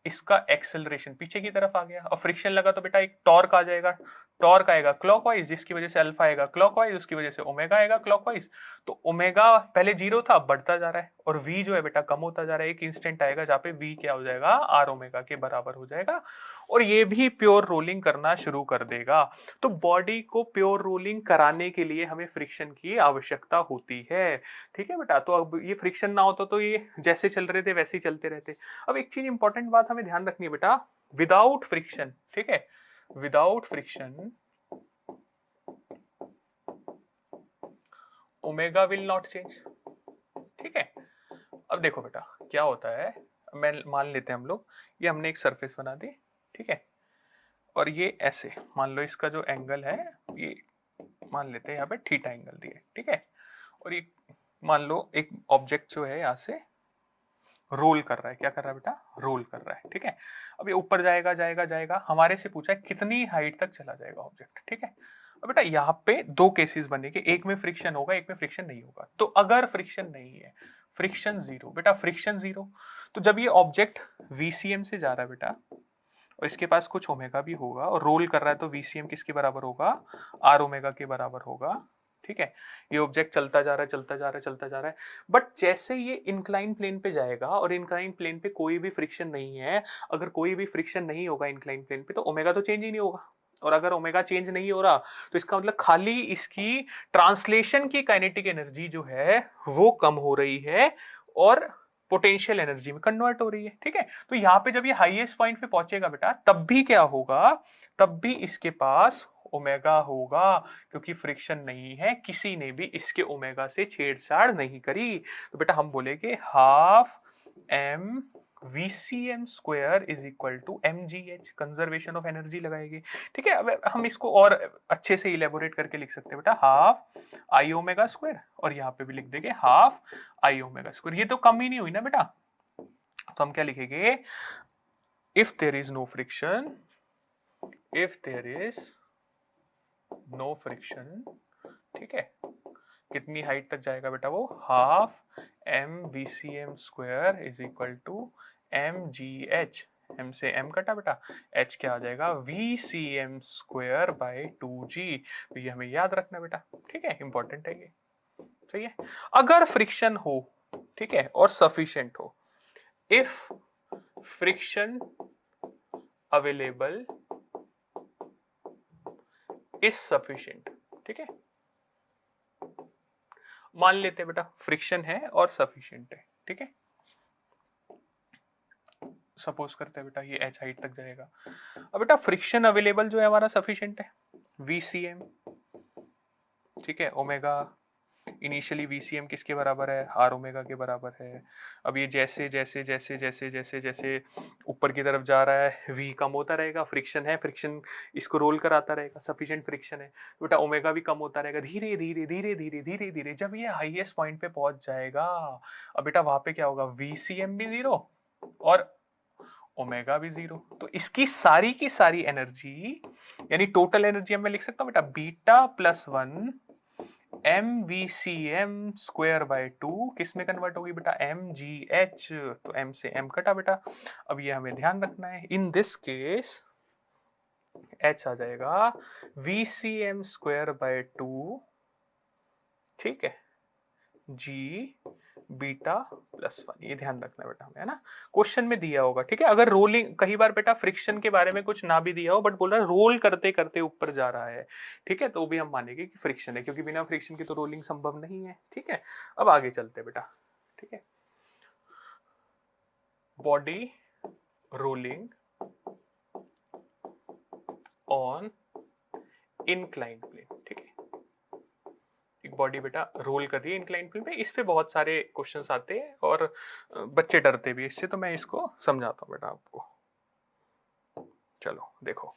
इसका एक्सेलरेशन पीछे की तरफ आ गया, और फ्रिक्शन लगा तो बेटा एक टॉर्क आ जाएगा, टॉर्क आएगा क्लॉकवाइज, जिसकी वजह से अल्फा आएगा क्लॉकवाइज, उसकी वजह से ओमेगा आएगा क्लॉकवाइज। तो ओमेगा पहले जीरो था, अब बढ़ता जा रहा है, और वी जो है बेटा कम होता जा रहा है, एक इंस्टेंट आएगा जहां पे वी क्या हो जाएगा, आर ओमेगा के बराबर हो जाएगा, और ये भी प्योर रोलिंग करना शुरू कर देगा। तो बॉडी को प्योर रोलिंग कराने के लिए हमें फ्रिक्शन की आवश्यकता होती है, ठीक है बेटा। तो अब ये फ्रिक्शन ना होता तो ये जैसे चल रहे थे वैसे ही चलते रहते। अब एक चीज इंपॉर्टेंट बात हमें ध्यान रखनी है बेटा, विदाउट फ्रिक्शन, ठीक है, without friction omega will not change, ठीक है। अब देखो बेटा क्या होता है, मैं मान लेते हैं हम लोग, ये हमने एक सरफेस बना दी, ठीक है, और ये ऐसे मान लो इसका जो एंगल है, ये मान लेते हैं यहाँ पे थीटा एंगल दिए, ठीक है। और ये मान लो एक ऑब्जेक्ट जो है यहाँ से रोल कर रहा है, क्या कर रहा है बेटा, रोल कर रहा है, ठीक है। अब ये ऊपर जाएगा जाएगा जाएगा, हमारे से पूछा है कितनी हाइट तक चला जाएगा ऑब्जेक्ट, ठीक है। अब बेटा यहाँ पे दो केसेस बनेंगे, एक में फ्रिक्शन होगा, एक में फ्रिक्शन नहीं होगा। तो अगर फ्रिक्शन नहीं है, फ्रिक्शन जीरो, बेटा फ्रिक्शन जीरो, तो जब ये ऑब्जेक्ट वीसीएम से जा रहा है बेटा, और इसके पास कुछ ओमेगा भी होगा और रोल कर रहा है, तो वीसीएम किसके बराबर होगा, आर ओमेगा के बराबर होगा, ठीक है। ये ऑब्जेक्ट चलता जा रहा है चलता जा रहा है चलता जा रहा है, बट जैसे ये इंक्लाइन प्लेन पे जाएगा, और इंक्लाइन प्लेन पे कोई भी फ्रिक्शन नहीं है, अगर कोई भी फ्रिक्शन नहीं होगा इंक्लाइन प्लेन पे, तो ओमेगा तो चेंज ही नहीं होगा। और अगर ओमेगा चेंज नहीं हो रहा, तो इसका मतलब खाली इसकी ट्रांसलेशन की काइनेटिक एनर्जी जो है वो कम हो रही है, और पोटेंशियल एनर्जी में कन्वर्ट हो रही है, ठीक है। तो यहाँ पे जब ये हाईएस्ट पॉइंट पे पहुंचेगा बेटा, तब भी क्या होगा, तब भी इसके पास ओमेगा होगा, क्योंकि फ्रिक्शन नहीं है, किसी ने भी इसके ओमेगा से छेड़छाड़ नहीं करी। तो बेटा हम बोलेंगे half M VCM square is equal to mgh, conservation of energy लगाएंगे, ठीक है। अब हम इसको और अच्छे से इलेबोरेट करके लिख सकते हैं बेटा, हाफ आई ओमेगा स्क्वायर, और यहाँ पे भी लिख देंगे हाफ आई ओमेगा स्क्वायर। ये तो कम ही नहीं हुई ना बेटा, तो हम क्या लिखेंगे, if there is no friction, if there is no friction, ठीक है, कितनी हाइट तक जाएगा बेटा वो, half M VCM square is equal to mgh, m से m कटा बेटा, h क्या आ जाएगा, VCM स्क्वायर बाय 2g। तो ये हमें याद रखना बेटा, ठीक है, इंपॉर्टेंट है ये, सही है। अगर फ्रिक्शन हो, ठीक है, और सफिशिएंट हो, if friction available is sufficient, ठीक है, मान लेते हैं बेटा फ्रिक्शन है और सफिशिएंट है, ठीक है। सपोज करते हैं बेटा ये h हाइट तक जाएगा। अब बेटा फ्रिक्शन अवेलेबल जो है हमारा सफिशिएंट है, VCM, ठीक है, ओमेगा इनिशियली VCM किसके बराबर है, आर ओमेगा के बराबर है। अब ये जैसे जैसे जैसे जैसे जैसे जैसे ऊपर की तरफ जा रहा है V कम होता रहेगा, फ्रिक्शन है, फ्रिक्शन इसको रोल कराता रहेगा, सफिशिएंट फ्रिक्शन है, तो बेटा ओमेगा भी कम होता रहेगा धीरे धीरे धीरे धीरे धीरे धीरे, जब ये हाईएस्ट पॉइंट पे पहुंच जाएगा, अब बेटा वहां पे क्या होगा, VCM भी 0 और ओमेगा भी 0। तो इसकी सारी की सारी एनर्जी, यानी टोटल एनर्जी मैं लिख सकता हूं बेटा beta plus 1 MVCM square by 2 किस में कन्वर्ट होगी बेटा, MGH। तो M से M कटा बेटा। अब ये हमें ध्यान रखना है, इन दिस केस H आ जाएगा VCM स्क्वायर बाय 2, ठीक है, G बीटा प्लस 1। ये ध्यान रखना बेटा हमें, है ना, क्वेश्चन में दिया होगा, ठीक है। अगर रोलिंग, कई बार बेटा फ्रिक्शन के बारे में कुछ ना भी दिया हो बट बोल रहा है रोल करते करते ऊपर जा रहा है, ठीक है, तो भी हम मानेंगे कि फ्रिक्शन है, क्योंकि बिना फ्रिक्शन के तो रोलिंग संभव नहीं है, ठीक है। अब आगे चलते बेटा, ठीक है, body rolling on incline plane, ठीक है, एक बॉडी बेटा रोल कर रही है इंक्लाइन प्लेन पे, इस पे बहुत सारे क्वेश्चंस आते हैं और बच्चे डरते भी इससे, तो मैं इसको समझाता हूँ बेटा आपको। चलो देखो,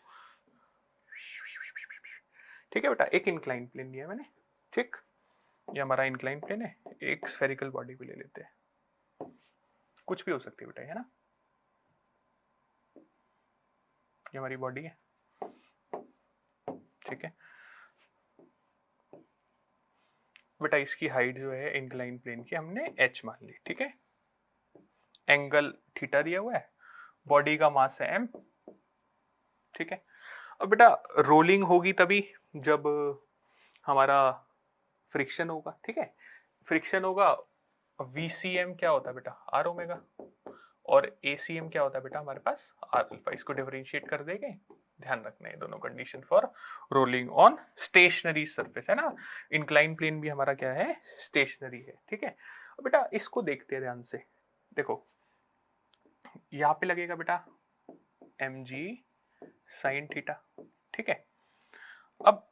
ठीक है बेटा, एक इंक्लाइन प्लेन लिया मैंने, ठीक, ये हमारा इंक्लाइन प्लेन है, एक स्फेरिकल बॉडी भी ले लेते हैं, कुछ भी हो सकती है बेटा, है ना, ये हमारी बॉडी है, ठीक है बेटा, इसकी हाइट जो है इंक्लाइन प्लेन की हमने h मान ली, ठीक है, एंगल थीटा दिया हुआ है, बॉडी का मास है m, ठीक है। अब बेटा रोलिंग होगी तभी जब हमारा फ्रिक्शन होगा, ठीक है, फ्रिक्शन होगा, VCM क्या होता है बेटा, आर ओमेगा, और ACM क्या होता है बेटा हमारे पास, आर अल्फा। इसको डिफरेंशिएट कर देंगे, ध्यान रखना है दोनों condition for rolling on stationary surface, है ना, इंक्लाइन प्लेन भी हमारा क्या है, स्टेशनरी है, ठीक है। अब बेटा इसको देखते हैं ध्यान से, देखो यहां पे लगेगा बेटा mg साइन थीटा, ठीक है। अब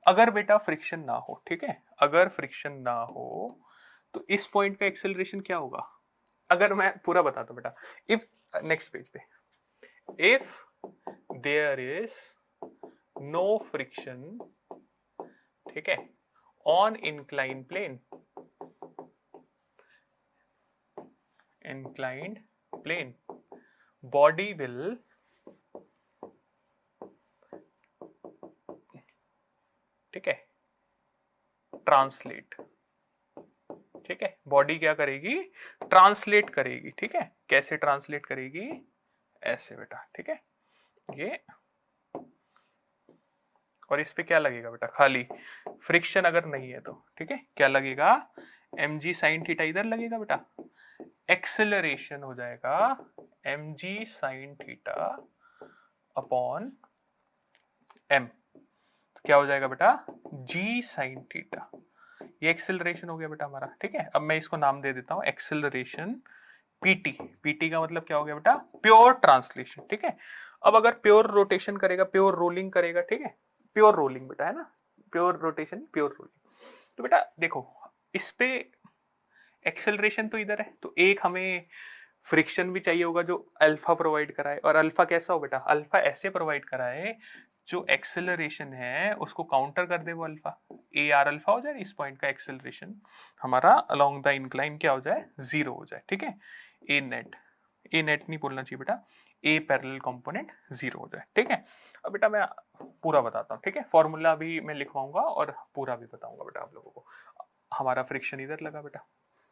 अगर बेटा फ्रिक्शन ना हो, ठीक है, अगर फ्रिक्शन ना हो तो इस पॉइंट का एक्सेलरेशन क्या होगा, अगर मैं पूरा बताता हूं बेटा, इफ नेक्स्ट पेज पे, if there is no friction, ठीक है, on incline plane, inclined plane, body will, ठीक है, ट्रांसलेट, ठीक है, बॉडी क्या करेगी, ट्रांसलेट करेगी, ठीक है, कैसे ट्रांसलेट करेगी, ऐसे बेटा, ठीक है, ये, और इस पे क्या लगेगा बेटा, खाली फ्रिक्शन अगर नहीं है तो, ठीक है, क्या लगेगा, mg साइन थीटा इधर लगेगा बेटा, एक्सेलरेशन हो जाएगा mg sign theta upon m, तो क्या हो जाएगा बेटा, g साइन थीटा, ये एक्सेलरेशन हो गया बेटा हमारा, ठीक है। अब मैं इसको नाम दे देता हूं एक्सेलरेशन pt, pt का मतलब क्या हो गया बेटा, प्योर ट्रांसलेशन, ठीक है। अब अगर प्योर रोटेशन करेगा, प्योर रोलिंग करेगा, ठीक है, प्योर रोलिंग बेटा, है ना, प्योर रोटेशन प्योर रोलिंग, तो बेटा देखो इस पे एक्सेलरेशन तो इधर है, तो एक हमें फ्रिक्शन भी चाहिए होगा जो अल्फा प्रोवाइड कराए, और अल्फा कैसा हो बेटा, अल्फा ऐसे प्रोवाइड कराए जो एक्सेलरेशन है उसको काउंटर कर दे वो अल्फा, ए आर अल्फा हो जाए, इस पॉइंट का एक्सेलरेशन हमारा अलोंग द इंक्लाइन क्या हो जाए, 0 हो जाए, ठीक है, ए नेट, ए नेट नहीं बोलना चाहिए बेटा, ए पैरेलल कंपोनेंट 0 हो जाए, ठीक है। अब बेटा मैं पूरा बताता हूँ, ठीक है, फॉर्मूला भी मैं लिखवाऊंगा और पूरा भी बताऊंगा बेटा आप लोगों को। हमारा फ्रिक्शन इधर लगा बेटा,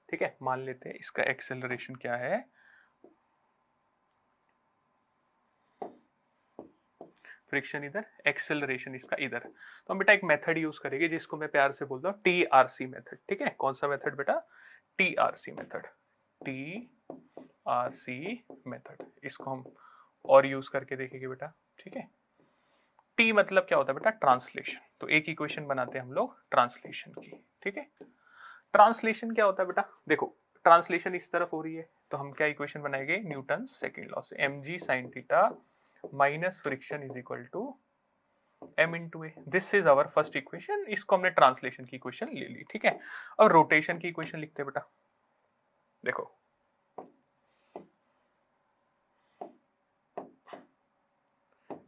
ठीक है, मान लेते हैं इसका एक्सेलरेशन क्या है, फ्रिक्शन इधर, एक्सेलरेशन इसका इधर, तो हम बेटा एक मेथड यूज करेंगे जिसको मैं प्यार से बोलता हूँ TRC मेथड, ठीक है, कौन सा मेथड बेटा, TRC मेथड, TRC मेथड, इसको हम और यूज करके देखेंगे बेटा, ठीक है। T मतलब क्या होता है बेटा, ट्रांसलेशन, तो एक इक्वेशन बनाते हैं हम लोग ट्रांसलेशन की, ठीक है। ट्रांसलेशन क्या होता है बेटा, देखो ट्रांसलेशन इस तरफ हो रही है तो हम क्या इक्वेशन बनाएंगे, न्यूटन सेकंड लॉ से, mg sin theta minus friction is equal to m into a, this is our first equation. इसको हमने ट्रांसलेशन की इक्वेशन ले ली, ठीक है। अब रोटेशन की इक्वेशन लिखते हैं बेटा। देखो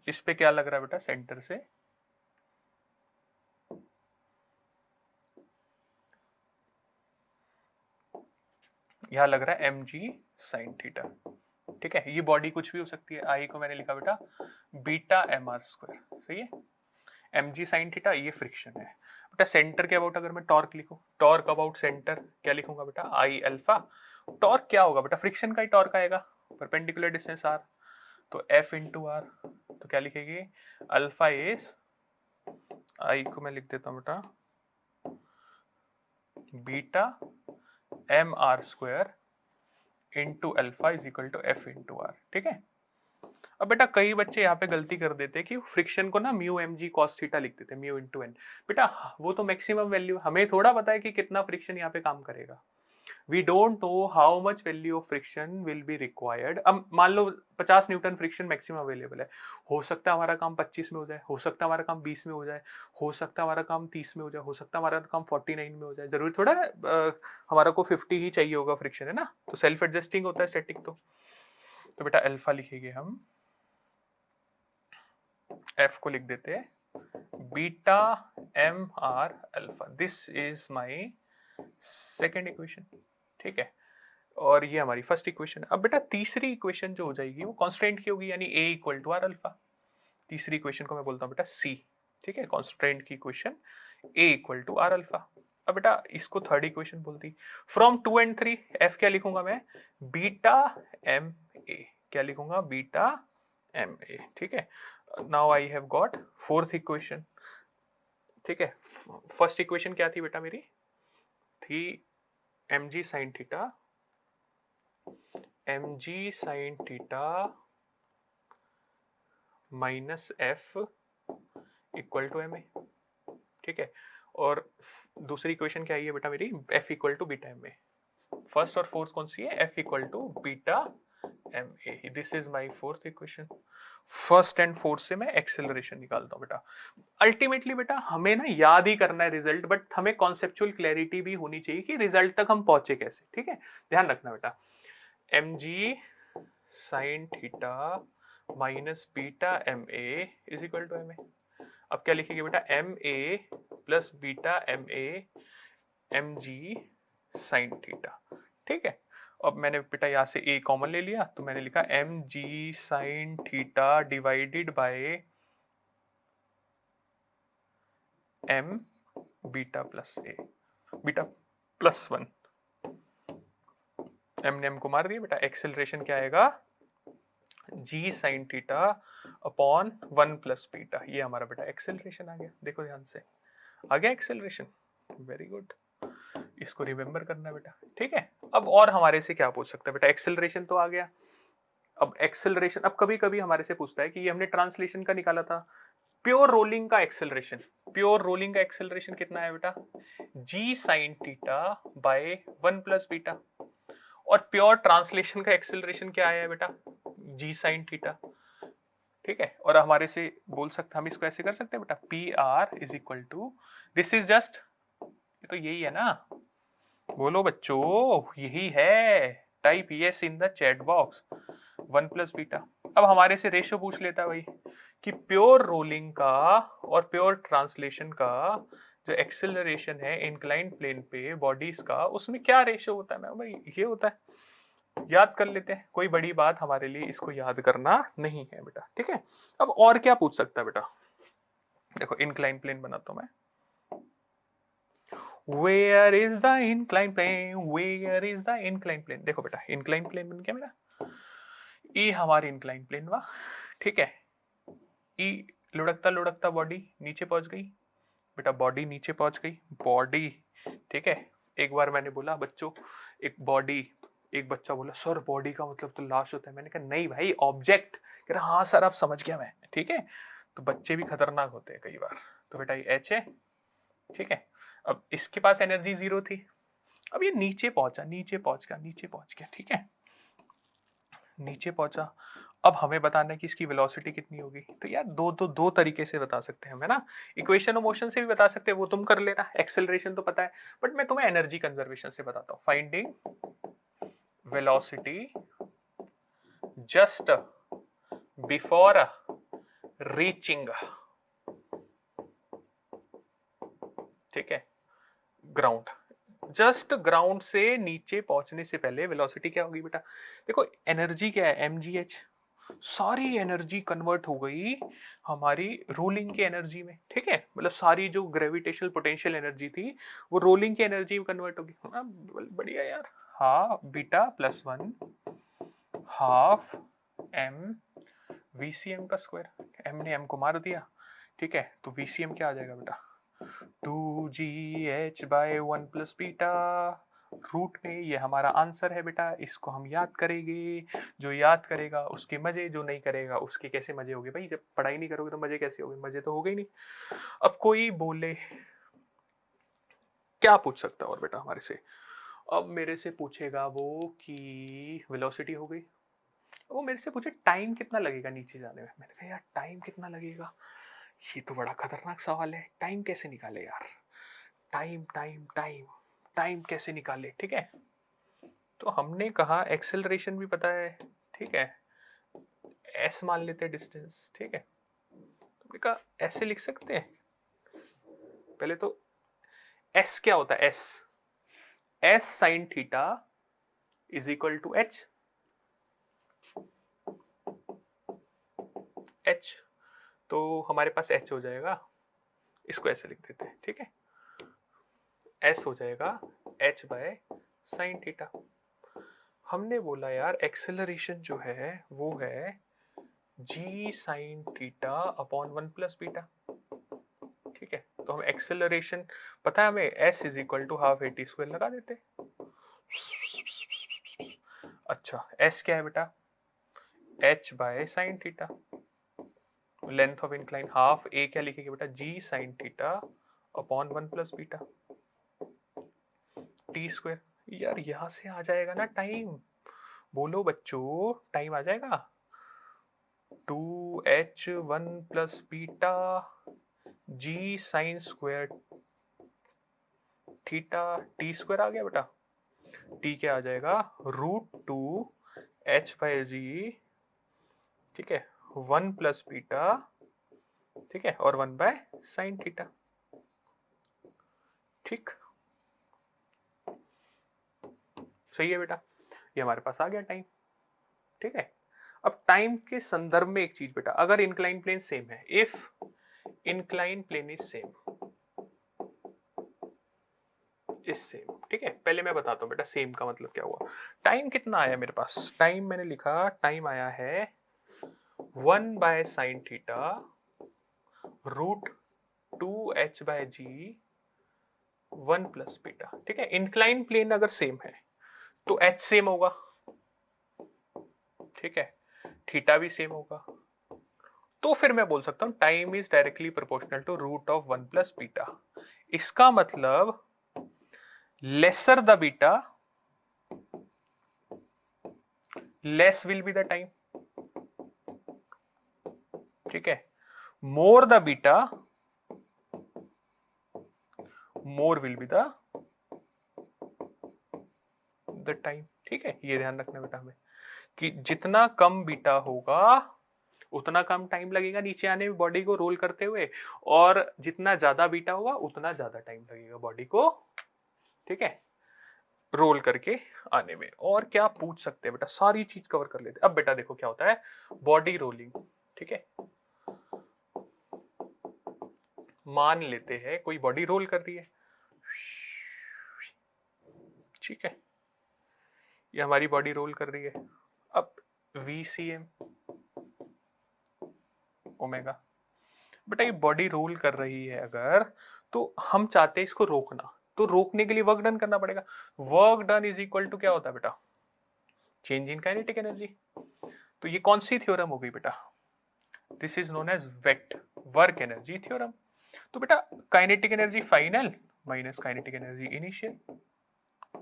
इस पे क्या लग रहा है बेटा, सेंटर से यहां लग रहा है एम जी साइन थीटा, ठीक है। ये बॉडी कुछ भी हो सकती है, आई को मैंने लिखा बेटा बीटा एम आर स्क्वायर, सही है। एम जी साइन थीटा ये फ्रिक्शन है बेटा। सेंटर के अबाउट अगर मैं टॉर्क लिखूं, टॉर्क अबाउट सेंटर क्या लिखूंगा बेटा, आई अल्फा। टॉर्क क्या होगा बेटा, फ्रिक्शन का ही टॉर्क आएगा, परपेंडिकुलर डिस्टेंस आर, तो एफ इंटू आर। तो क्या लिखेंगे, अल्फा इज, आई को मैं लिख देता हूं बेटा beta M R square into alpha is equal to F into R, ठीक है। अब बेटा कई बच्चे यहाँ पे गलती कर देते हैं कि फ्रिक्शन को ना mu M G cos theta लिख देते हैं, म्यू इंटू एन। बेटा वो तो मैक्सिमम वैल्यू, हमें थोड़ा पता है कि कितना फ्रिक्शन यहाँ पे काम करेगा। We don't know how much value of friction will be required. अब मान लो 50 न्यूटन फ्रिक्शन मैक्सिमम अवेलेबल है, हो सकता है हमारा काम 25 में हो जाए, हो सकता है हमारा काम 20 में हो जाए, हो सकता है हमारा काम 30 में हो जाए, हो सकता है हमारा काम 49 में हो जाए। जरूरी थोड़ा है हमारा को 50 ही चाहिए होगा फ्रिक्शन, है ना। तो सेल्फ एडजस्टिंग होता है स्टैटिक। तो बेटा अल्फा लिखेंगे हम, एफ को लिख देते हैं beta M R alpha, this is my second equation, ठीक है। और ये हमारी फर्स्ट इक्वेशन। अब बेटा तीसरी इक्वेशन जो हो जाएगी वो कांस्टेंट की होगी, यानी ए इक्वल टू आर अल्फा। तीसरी इक्वेशन को मैं बोलता हूँ बेटा सी, ठीक है। कांस्टेंट की equation A equal to R alpha. अब बेटा इसको थर्ड इक्वेशन बोलती, फ्रॉम 2 and 3 एफ क्या लिखूंगा मैं, बीटा एम ए। क्या लिखूंगा, बीटा एम ए, ठीक है। Now I have got fourth equation, ठीक है। फर्स्ट इक्वेशन क्या थी बेटा मेरी, थी M G sine theta, M G sine theta minus F equal to M A, ठीक है। और दूसरी इक्वेशन क्या आई है बेटा मेरी, F equal to beta M A. First और फोर्थ कौन सी है, F equal to beta M A, this is my fourth equation. First and fourth से मैं एक्सेलरेशन निकालता हूं बेटा। अल्टीमेटली बेटा हमें ना याद ही करना है रिजल्ट, बट हमें कॉन्सेप्चुअल क्लैरिटी भी होनी चाहिए कि रिजल्ट तक हम पहुंचे कैसे, ठीक है। ध्यान रखना बेटा, M G sine theta minus beta M A is equal to M A. अब क्या लिखेंगे बेटा, M A plus beta M A M G sine theta, ठीक है। अब मैंने बेटा यहां से ए कॉमन ले लिया, तो मैंने लिखा M G sine theta divided by M beta plus A, beta plus 1। M ने एम को मार दिया बेटा, एक्सेलरेशन क्या आएगा, G sine theta upon 1 plus beta. ये हमारा बेटा एक्सेलरेशन आ गया, देखो ध्यान से आ गया एक्सेलरेशन, वेरी गुड। इसको रिमेंबर करना बेटा, ठीक है। अब और हमारे से क्या पूछ सकता है बेटा, एक्सेलरेशन तो आ गया। अब एक्सेलरेशन, अब कभी कभी हमारे से पूछता है कि ये हमने ट्रांसलेशन का निकाला था, प्योर रोलिंग का एक्सेलरेशन। प्योर रोलिंग का एक्सेलरेशन कितना है बेटा, G sine theta by 1 plus beta. और प्योर ट्रांसलेशन का एक्सेलरेशन क्या आया है बेटा, जी साइन थीटा, ठीक है। और हमारे से बोल सकते, हम इसको ऐसे कर सकते हैं बेटा, P R is equal to, this is just, तो यही है ना, बोलो बच्चों यही है, type yes in the chat box, 1 plus beta. अब हमारे से रेशियो पूछ लेता है भाई कि प्योर रोलिंग का और प्योर ट्रांसलेशन का जो एक्सेलरेशन है इंक्लाइन प्लेन पे बॉडीज का, उसमें क्या रेशियो होता है ना भाई, ये होता है। याद कर लेते हैं, कोई बड़ी बात हमारे लिए इसको याद करना नहीं है बेटा, ठीक है। अब और क्या पूछ सकता है बेटा, देखो इंक्लाइन प्लेन बनाता हूं मैं, Where is the inclined plane? Where is the inclined plane? देखो बेटा inclined plane बन गया मेरा, E हमारी inclined plane हुआ, ठीक है। E लुढ़कता लुढ़कता बॉडी नीचे पहुंच गई बेटा, बॉडी नीचे पहुंच गई, बॉडी, ठीक है। एक बार मैंने बोला बच्चों, एक बॉडी, एक बच्चा बोला सर बॉडी का मतलब तो लाश होता है, मैंने कहा नहीं भाई ऑब्जेक्ट, कह रहा हाँ सर आप समझ गया मैं, ठीक है। तो बच्चे भी खतरनाक होते हैं कई बार। तो बेटा ये एच है, ठीक है। अब इसके पास एनर्जी 0 थी, अब ये नीचे पहुंचा, नीचे पहुंच गया, नीचे पहुंच गया, ठीक है। नीचे पहुंचा। अब हमें बताना है कि इसकी वेलोसिटी कितनी होगी। तो यार दो तरीके से बता सकते हैं हम, है ना। इक्वेशन ऑफ मोशन से भी बता सकते हैं, वो तुम कर लेना, एक्सेलरेशन तो पता है। बट मैं तुम्हें एनर्जी कंजर्वेशन से बताता हूं। Finding velocity just before reaching, ठीक है, ग्राउंड। जस्ट ग्राउंड से नीचे पहुंचने से पहले वेलोसिटी क्या होगी बेटा? देखो एनर्जी क्या है, mgh। सारी एनर्जी कन्वर्ट हो गई हमारी रोलिंग की एनर्जी में, ठीक है। मतलब सारी जो ग्रेविटेशनल पोटेंशियल एनर्जी थी वो रोलिंग की एनर्जी में कन्वर्ट होगी। हाँ, बढ़िया यार। हाँ, beta plus 1 half m VCM का स्क्वायर। m ने m को मार दिया, ठीक है। तो VCM क्या आ जाएगा बेटा? 2gh/1 प्लस बीटा रूट में। ये हमारा आंसर है बेटा, इसको हम याद करेंगे। जो याद करेगा उसके मजे, जो नहीं करेगा उसके कैसे मजे होंगे भाई? जब पढ़ाई नहीं करोगे तो मजे कैसे होंगे? मजे तो हो गए नहीं। अब कोई बोले, क्या पूछ सकता है और बेटा हमारे से? अब मेरे से पूछेगा वो कि वेलोसिटी हो गई। वो मेरे से पूछे टाइम कितना लगेगा नीचे जाने में। मैंने कहा यार टाइम कितना लगेगा, ये तो बड़ा खतरनाक सवाल है। टाइम कैसे निकाले यार? टाइम टाइम टाइम टाइम कैसे निकाले, ठीक है। तो हमने कहा एक्सेलरेशन भी पता है, ठीक है, एस मान लेते हैं डिस्टेंस, ठीक है। हमने कहा ऐसे लिख सकते हैं। पहले तो एस क्या होता है? S sine theta is equal to H. H तो हमारे पास एच हो जाएगा, इसको ऐसे लिख देते हैं, ठीक है। एस हो जाएगा एच बाय साइन थीटा। हमने बोला यार एक्सेलरेशन जो है वो है G sine theta upon 1 plus beta, ठीक है। तो हम एक्सेलरेशन पता है हमें, S is equal to half A T square लगा देते। अच्छा एस क्या है बेटा? H by sine theta. Length of incline half, A क्या लिखेंगे बेटा? G sine theta upon 1 plus beta T square. यार यहां से आ जाएगा ना टाइम। बोलो बच्चों, टाइम आ जाएगा 2h1 plus beta G sine square theta T square आ गया बेटा। टी क्या आ जाएगा? √2h/g, ठीक है, 1 प्लस बीटा, ठीक है, और 1 बाय साइन थीटा, ठीक। सही है बेटा, ये हमारे पास आ गया टाइम, ठीक है। अब टाइम के संदर्भ में एक चीज बेटा, अगर इंक्लाइन प्लेन सेम है, if incline plane is same, is same, ठीक है। पहले मैं बताता हूं बेटा सेम का मतलब क्या हुआ। टाइम कितना आया मेरे पास? टाइम मैंने लिखा, टाइम आया है 1 bye sine theta √2h/g 1 plus beta, ठीक है। इंक्लाइन प्लेन अगर सेम है तो h सेम होगा, ठीक है, थीटा भी सेम होगा। तो फिर मैं बोल सकता हूं time is directly proportional to √1 plus beta. इसका मतलब lesser the beta less will be the time, ठीक है। More the beta more will be the time, ठीक है। ये ध्यान रखना बेटा हमें कि जितना कम बीटा होगा उतना कम टाइम लगेगा नीचे आने में बॉडी को रोल करते हुए, और जितना ज्यादा बीटा होगा उतना ज्यादा टाइम लगेगा बॉडी को, ठीक है, रोल करके आने में। और क्या पूछ सकते हैं बेटा, सारी चीज कवर कर लेते। अब बेटा देखो क्या होता है, बॉडी रोलिंग, ठीक है। मान लेते हैं कोई बॉडी रोल कर रही है, ठीक है, ये हमारी बॉडी रोल कर रही है। अब VCM ओमेगा, बेटा ये बॉडी रोल कर रही है अगर, तो हम चाहते हैं इसको रोकना, तो रोकने के लिए वर्क डन करना पड़ेगा। Work done is equal to क्या होता है बेटा? Change in kinetic energy. तो ये कौन सी थ्योरम हो गई बेटा? This is known as weight work energy theorem. तो बेटा kinetic energy final minus kinetic energy initial,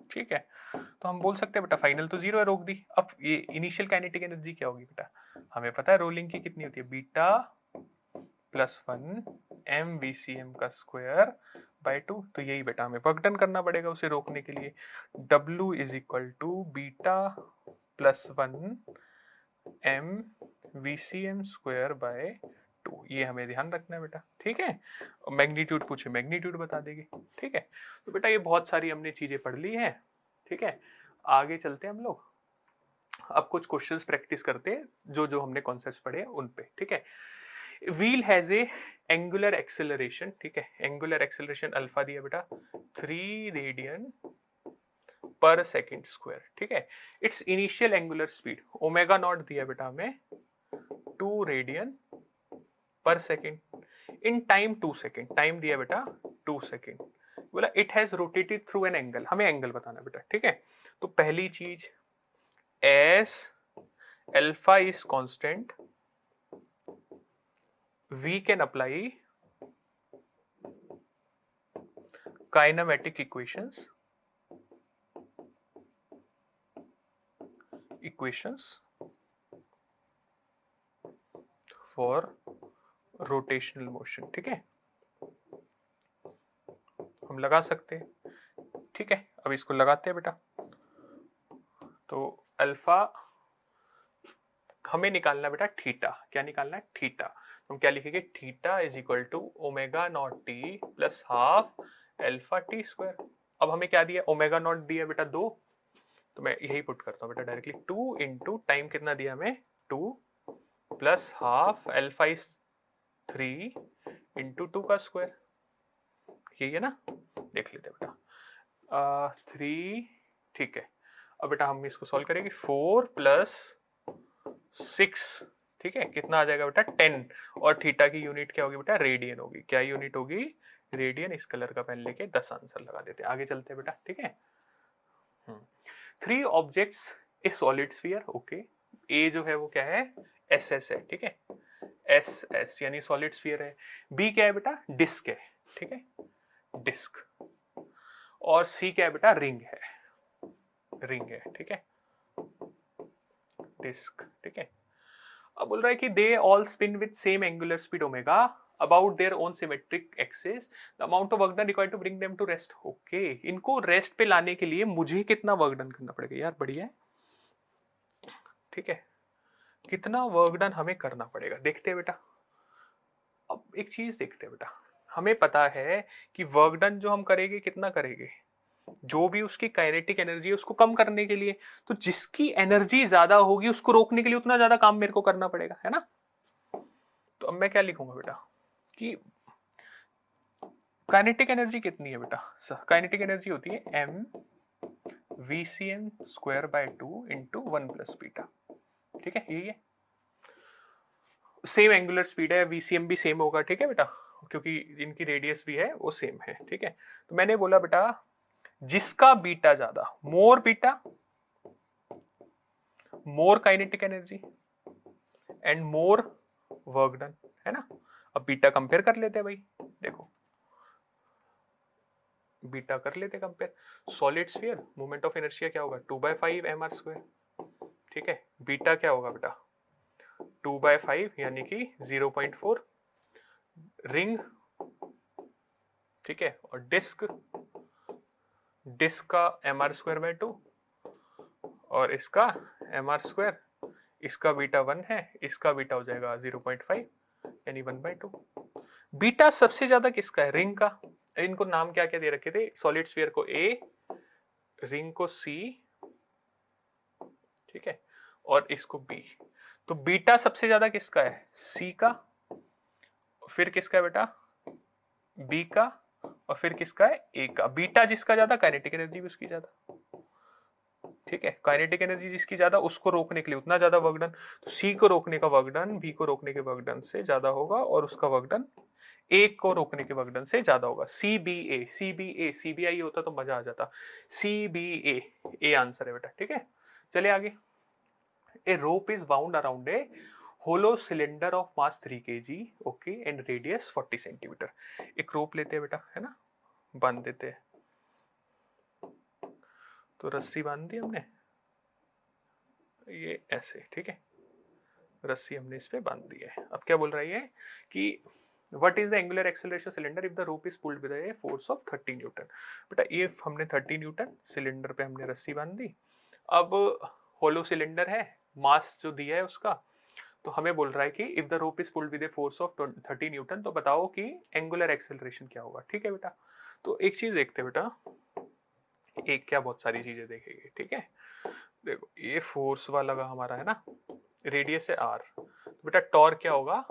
ठीक है, तो हम बोल सकते हैं बेटा फाइनल तो 0 है, रोक दी। अब ये इनिशियल काइनेटिक एनर्जी क्या होगी बेटा, हमें पता है रोलिंग की कितनी होती है, beta plus 1 M V C M का स्क्वायर बाय 2। तो यही बेटा हमें वर्क डन करना पड़ेगा उसे रोकने के लिए। W is equal to beta plus 1 M V C M square by 2, ये हमें ध्यान रखना है बेटा। ठीक है, मैग्नीट्यूड पूछे मैग्नीट्यूड बता देगी। ठीक है, तो बेटा ये बहुत सारी हमने चीजें पढ़ ली हैं। ठीक है, आगे चलते हैं हम लोग, अब कुछ क्वेश्चंस प्रैक्टिस करते हैं जो जो हमने कॉन्सेप्ट्स पढ़े हैं उन पे। ठीक है, wheel has a angular acceleration. ठीक है, एंगुलर एक्सेलरेशन अल्फा दिया बेटा 3 रेडियन पर सेकंड स्क्वायर। ठीक है, it's initial angular speed omega naught दिया बेटा हमें 2 रेडियन पर second, in time 2 second, time दिया बेटा 2 सेकंड। बोला it has rotated through an angle, हमें एंगल बताना बेटा। ठीक है, तो पहली चीज S alpha is constant we can apply kinematic equations for rotational motion। ठीक है, हम लगा सकते हैं। ठीक है, अब इसको लगाते हैं बेटा। तो अल्फा हमें निकालना बेटा थीटा, क्या निकालना है, थीटा। तो हम क्या लिखेंगे, theta is equal to omega naught T plus half alpha T square. अब हमें क्या दिया, ओमेगा नॉट दिया बेटा 2, तो मैं यही पुट करता हूँ बेटा डायरेक्टली, 2 इंटू टाइम कितना दिया हमें 2 plus half alpha is 3 into 2 का स्क्वायर, यही है ना, देख लेते हैं बेटा 3। ठीक है, अब बेटा हम इसको सॉल्व करेंगे, 4 प्लस 6। ठीक है, कितना आ जाएगा बेटा 10, और थीटा की यूनिट क्या होगी बेटा, रेडियन होगी। क्या यूनिट होगी, रेडियन। इस कलर का पेन लेके 10 आंसर लगा देते हैं, आगे चलते हैं बेटा। ठीक है, 3 objects A solid sphere. Okay, A जो है वो क्या है, एस एस है। ठीक है, एस एस यानी सॉलिड स्फीयर है। बी क्या है बेटा, डिस्क है। ठीक है, डिस्क। और सी क्या है बेटा, रिंग है, रिंग है। ठीक है, डिस्क। ठीक है, अब बोल रहा है कि they all spin with same angular speed omega about their own symmetric axis, the amount of work done required to bring them to rest. Okay, इनको रेस्ट पे लाने के लिए मुझे कितना वर्क डन करना पड़ेगा यार, बढ़िया है। ठीक है, कितना वर्क डन हमें करना पड़ेगा, देखते हैं बेटा। अब एक चीज देखते हैं बेटा, हमें पता है कि वर्क डन जो हम करेंगे कितना करेंगे, जो भी उसकी काइनेटिक एनर्जी है उसको कम करने के लिए, तो जिसकी एनर्जी ज्यादा होगी उसको रोकने के लिए उतना ज्यादा काम मेरे को करना पड़ेगा, है ना। तो अब मैं क्या लिखूंगा बेटा कि काइनेटिक एनर्जी कितनी है बेटा, काइनेटिक एनर्जी होती है M V C M square by 2 into 1 plus beta. ठीक है, यही है, सेम एंगुलर स्पीड है, वीसीएम भी सेम होगा। ठीक है बेटा, क्योंकि इनकी रेडियस भी है वो सेम है। ठीक है, तो मैंने बोला बेटा जिसका बीटा ज्यादा, more beta more kinetic energy and more work done, है ना। अब बीटा कंपेयर कर लेते हैं भाई, देखो बीटा कर लेते compare. Solid sphere moment of inertia क्या होगा, 2/5 mr स्क्वायर। ठीक है, बीटा क्या होगा बेटा 2/5 यानी कि 0.4। रिंग, ठीक है, और डिस्क, डिस्क का mr स्क्वायर बाय 2 और इसका mr स्क्वायर, इसका बीटा 1 है, इसका बीटा हो जाएगा 0.5 यानी 1/2। बीटा सबसे ज्यादा किसका है, रिंग का। इनको नाम क्या क्या दे रखे थे, सॉलिड स्फीयर को ए, रिंग को सी, ठीक है, और इसको बी। तो बीटा सबसे ज्यादा किसका है, सी का, फिर किसका है बेटा बी का, और फिर किसका है ए का। बीटा जिसका ज्यादा काइनेटिक एनर्जी भी उसकी ज्यादा। ठीक है, काइनेटिक एनर्जी जिसकी ज्यादा उसको रोकने के लिए उतना ज्यादा वर्क डन, तो सी को रोकने का वर्क डन बी को रोकने के वर्क डन से ज्यादा होगा, और उसका वर्क डन ए को रोकने के वर्क डन से ज्यादा होगा। C B A, C B A, C B I होता तो मजा आ जाता। सी बी ए, ए आंसर है बेटा। ठीक है, चलिए आगे। A rope is wound around a hollow cylinder of mass 3 kg, okay, and radius 40 centimetre. एक रोप लेते हैं बेटा, है ना, बांध देते हैं। तो रस्सी बांध दी हमने, ये ऐसे, ठीक है, रस्सी हमने इस पे बांध दी है। अब क्या बोल रही है कि what is the angular acceleration cylinder if the rope is pulled with a force of 30 Newton. बेटा ये हमने 30 न्यूटन सिलेंडर पे हमने रस्सी बांध दी। अब होलो सिलेंडर है, मास जो दिया है उसका, तो हमें बोल रहा है कि if the rope is pulled with a force of 30 Newton, तो बताओ कि एंगुलर एक्सेलरेशन क्या होगा। ठीक है बेटा, तो एक चीज देखते हैं बेटा, एक क्या बहुत सारी चीजें देखेंगे, ठीक है। देखो ये फोर्स वाला लगा हमारा है ना, रेडियस है आर, तो बेटा टॉर्क क्या होगा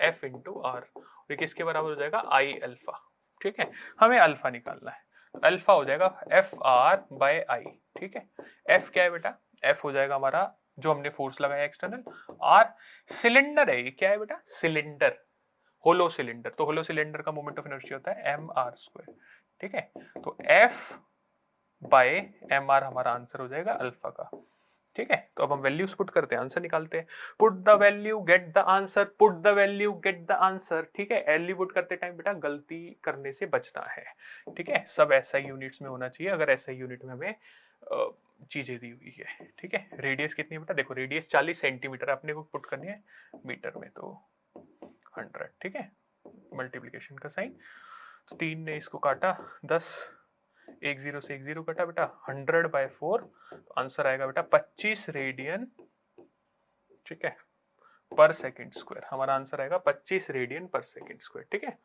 एफ इंटू आर, ये किसके बराबर हो जाएगा आई अल्फा। ठीक है, हमें अल्फा निकालना है, तो अल्फा हो जाएगा एफ आर बाय आई। ठीक है, एफ क्या है बेटा, एफ हो जाएगा हमारा जो हमने फोर्स लगाया एक्सटर्नल, आर सिलेंडर है, ये क्या है बेटा सिलेंडर, होलो सिलेंडर, तो होलो सिलेंडर का मोमेंट ऑफ इनर्शिया होता है एम आर स्क्वायर। ठीक है, तो एफ बाय एम आर हमारा आंसर हो जाएगा अल्फा का। ठीक है, तो अब हम वैल्यूज पुट करते हैं, आंसर निकालते हैं। Put the value get the answer, put the value get the answer. ठीक है, वैल्यू पुट करते टाइम बेटा गलती करने से बचना है। ठीक है, सब एसआई यूनिट्स में होना चाहिए, अगर एसआई यूनिट में हमें चीजें दी हुई है। ठीक है, रेडियस कितनी है बेटा, देखो रेडियस 40 सेंटीमीटर, अपने को पुट करनी है मीटर में, तो 100। ठीक है, मल्टीप्लीकेशन का साइन, 3 ने इसको काटा 10, एक जीरो से एक जीरो कटा बेटा, 100/4, तो आंसर आएगा बेटा 25 रेडियन, ठीक है, पर सेकंड स्क्वायर। हमारा आंसर आएगा 25 रेडियन पर सेकंड स्क्वायर। ठीक है,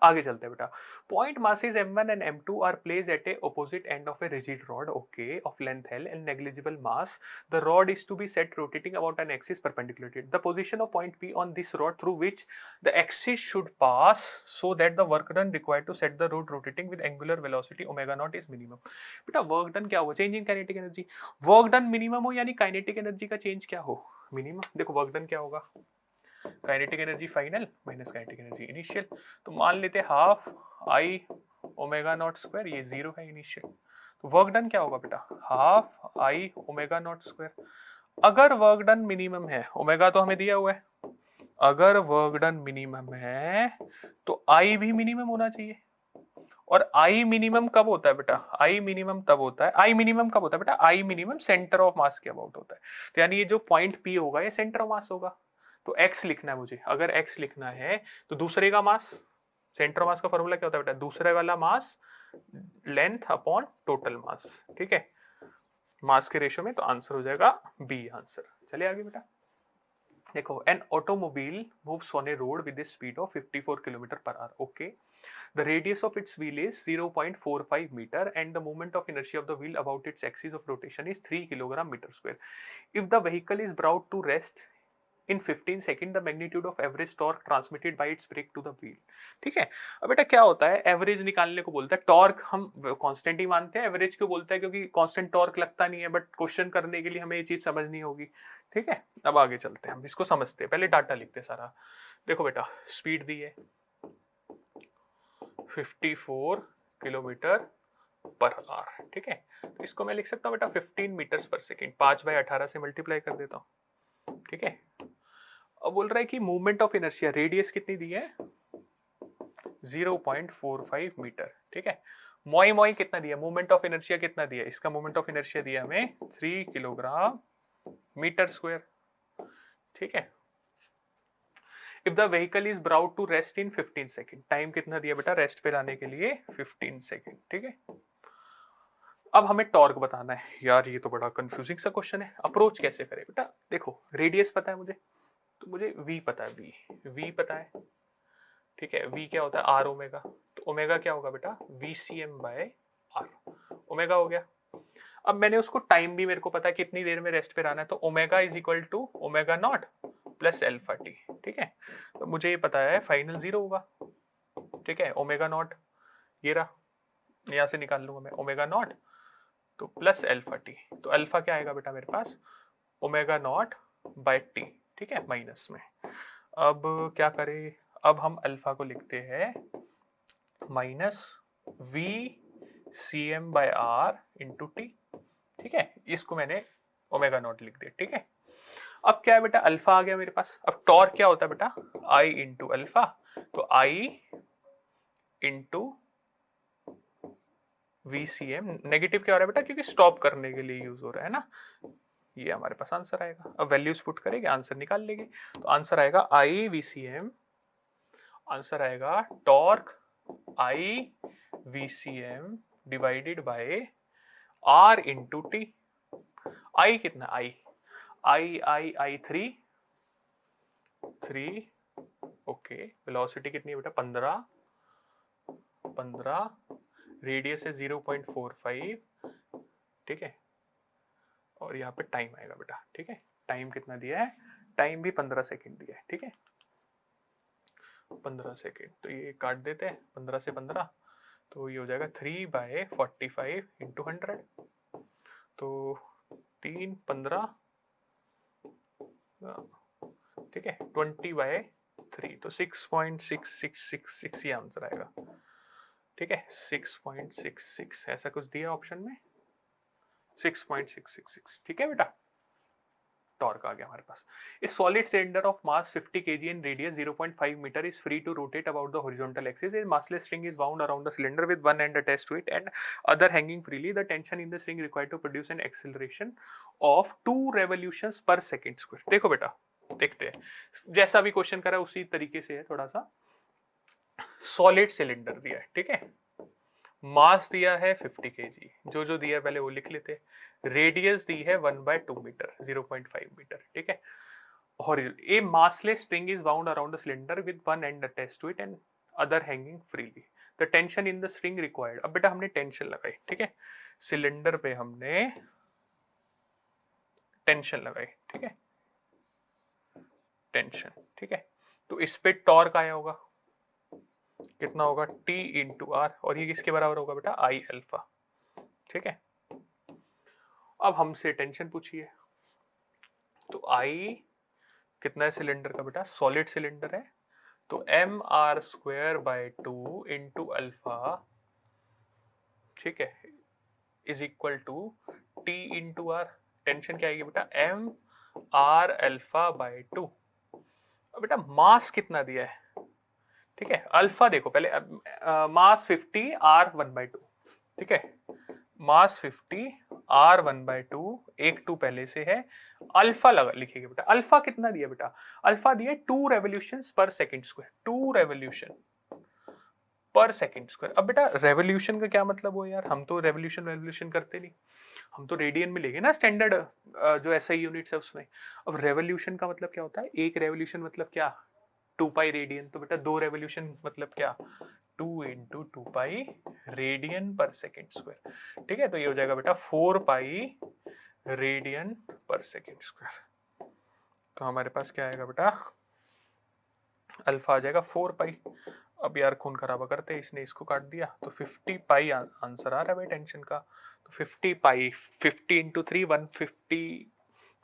आगे चलते हैं बेटा। Point masses m1 and m2 are placed at a opposite end of a rigid rod, okay, of length L and negligible mass. The rod is to be set rotating about an axis perpendicular to it. The position of point P on this rod through which the axis should pass so that the work done required to set the rod rotating with angular velocity omega naught is minimum. बेटा work done क्या होगा, change in kinetic energy, work done minimum हो यानी kinetic energy का change क्या हो, minimum. देखो work done क्या होगा, kinetic energy final minus kinetic energy initial, तो मान लेते half I omega naught square, ये 0 है इनिशियल, तो वर्क डन क्या होगा बेटा half I omega naught square. अगर वर्क डन मिनिमम है, ओमेगा तो हमें दिया हुआ है, अगर वर्क डन मिनिमम है तो आई भी मिनिमम होना चाहिए। और आई मिनिमम कब होता है बेटा, आई मिनिमम तब होता है, आई मिनिमम कब होता है बेटा, आई मिनिमम सेंटर ऑफ मास के अबाउट होता है, तो यानी ये जो पॉइंट पी होगा ये सेंटर ऑफ मास होगा। तो x लिखना है मुझे, अगर x लिखना है तो दूसरे का मास, सेंटर मास का फॉर्मूला क्या होता है बेटा, दूसरे वाला मास लेंथ अपॉन टोटल मास। ठीक है, मास के रेशियो में, तो आंसर हो जाएगा बी आंसर। चलिए आगे बेटा, देखो an automobile moves on A road with a speed of 54 km/h. Okay, the radius of its wheel is 0.45 meter and the moment of inertia of the wheel about its axis of rotation is 3 kg/m². If the vehicle is brought to rest in 15 second the magnitude of average torque transmitted by its brake to the wheel. ठीक है, अब बेटा क्या होता है, average निकालने को बोलता है, टॉर्क हम कांस्टेंट ही मानते हैं, एवरेज क्यों बोलता है, क्योंकि कांस्टेंट टॉर्क लगता नहीं है, बट क्वेश्चन करने के लिए हमें ये चीज समझनी होगी। ठीक है, अब आगे चलते हैं, हम इसको समझते हैं, पहले डाटा लिखते हैं सारा। देखो बेटा स्पीड दी है 54 km/h। ठीक है, तो इसको मैं लिख सकता हूँ बेटा 15 मीटर्स पर सेकेंड, 5/18 से मल्टीप्लाई कर देता हूँ। ठीक है, अब बोल रहा है कि मूवमेंट ऑफ इनर्शिया, रेडियस कितनी दी है 0.45 मीटर। ठीक है, मोई मोई कितना दिया, मूवमेंट ऑफ इनर्शिया कितना दिया, इसका मूवमेंट ऑफ इनर्शिया दिया हमें 3 किलोग्राम मीटर स्क्वायर। ठीक है, if the vehicle is brought to rest in 15 second, time कितना दिया बेटा रेस्ट पे लाने के लिए 15 सेकेंड। ठीक है, अब हमें टॉर्क बताना है। यार ये तो बड़ा कंफ्यूजिंग सा क्वेश्चन है, अप्रोच कैसे करें बेटा, देखो रेडियस पता है मुझे, तो मुझे v पता है, v पता है। ठीक है, v क्या होता है आर ओमेगा, तो ओमेगा क्या होगा बेटा VCM/R, ओमेगा हो गया। अब मैंने उसको टाइम भी मेरे को पता है कितनी देर में रेस्ट पे रहना है, तो omega is equal to omega naught plus alpha T. ठीक है, तो मुझे ये पता है फाइनल 0 होगा। ठीक है, ओमेगा नॉट ये रहा, यहां से निकाल लूंगा मैं ओमेगा नॉट, तो प्लस अल्फा टी, तो अल्फा क्या आएगा बेटा मेरे पास ओमेगा नॉट बाय टी। ठीक है, माइनस में। अब क्या करें, अब हम अल्फा को लिखते हैं माइनस VCM/R इंटू टी। ठीक है, इसको मैंने ओमेगा नॉट लिख दिया। ठीक है, अब क्या है बेटा अल्फा आ गया मेरे पास। अब टॉर्क क्या होता है बेटा I इंटू अल्फा, तो I इंटू VCM नेगेटिव क्या हो रहा है बेटा, क्योंकि स्टॉप करने के लिए यूज हो रहा है ना। ये हमारे पास आंसर आएगा। अब वैल्यूज पुट करेंगे, आंसर निकाल लेंगे। तो आंसर आएगा I VCM, आंसर आएगा torque I VCM divided by R into T. I कितना, I 3 ओके। वेलोसिटी कितनी है बेटा, 15, रेडियस है 0.45, ठीक है। और यहाँ पे टाइम आएगा बेटा, ठीक है। टाइम कितना दिया है, टाइम भी 15 सेकेंड दिया है, ठीक है। 15 सेकेंड, तो ये काट देते हैं 15 से 15, तो ये हो जाएगा 3/45 इंटू 100, तो 3 15, ठीक है, 20/3, तो 6.6666 ये आंसर आएगा, ठीक है। 6.66 ऐसा कुछ दिया ऑप्शन में, 6.666, ठीक है बेटा। टॉर्क आ गया हमारे पास। A solid cylinder of mass 50 kg and radius 0.5 meter is free to rotate about the horizontal axis. A massless string is wound around the cylinder with one end attached to it and other hanging freely. The tension in the string required to produce an acceleration of 2 revolutions per second square. देखो बेटा, देखते हैं जैसा भी question करा उसी तरीके से है, थोड़ा सा। सॉलिड सिलेंडर दिया है, ठीक है। मास दिया है 50 kg, जो दिया है पहले वो लिख लेते। रेडियस दी है 1/2 मीटर, 0.5 मीटर, ठीक है। Horizontal. A massless string is wound around the cylinder with one end attached to it and other hanging freely. The tension in the string required. अब बेटा हमने टेंशन लगाई, ठीक है। सिलेंडर पे हमने टेंशन लगाई, ठीक है, टेंशन, ठीक है। तो इस पे टॉर्क आया होगा, कितना होगा, T इंटू आर, और ये किसके बराबर होगा बेटा, I अल्फा, ठीक है। अब हमसे टेंशन पूछिए, तो I कितना है सिलेंडर का बेटा, सॉलिड सिलेंडर है, तो mr²/2 इंटू अल्फा, ठीक है, is equal to T into R. Tension क्या आएगी बेटा, mr अल्फा/2। अब बेटा मास कितना दिया है, ठीक है। अल्फा देखो पहले, मास 50, r 1/2, ठीक है। मास 50, r 1/2, एक 2 पहले से है। अल्फा लगा लिखेंगे बेटा, अल्फा कितना दिया बेटा, अल्फा दिया 2 रेवोल्यूशंस पर सेकंड स्क्वायर, 2 रेवोल्यूशन पर सेकंड स्क्वायर। अब बेटा रेवोल्यूशन का क्या मतलब हो यार, हम तो रेवोल्यूशन करते नहीं, हम तो रेडियन में लेंगे ना स्टैंडर्ड जो एसआई यूनिट्स है उसमें। अब रेवोल्यूशन का मतलब क्या होता है, एक रेवोल्यूशन मतलब क्या, 2 पाई रेडियन। तो बेटा 2 रेवोल्यूशन मतलब क्या, 2 into 2 pi radian per second square, ठीक है। तो ये हो जाएगा बेटा 4 pi radian per second square. तो हमारे पास क्या आएगा बेटा, अल्फा आ जाएगा 4 पाई। अब यार खून खराबा करते हैं, इसने इसको काट दिया, तो 50 पाई आंसर आ रहा है भाई टेंशन का। तो 50 पाई, 50 इंटू 3, 150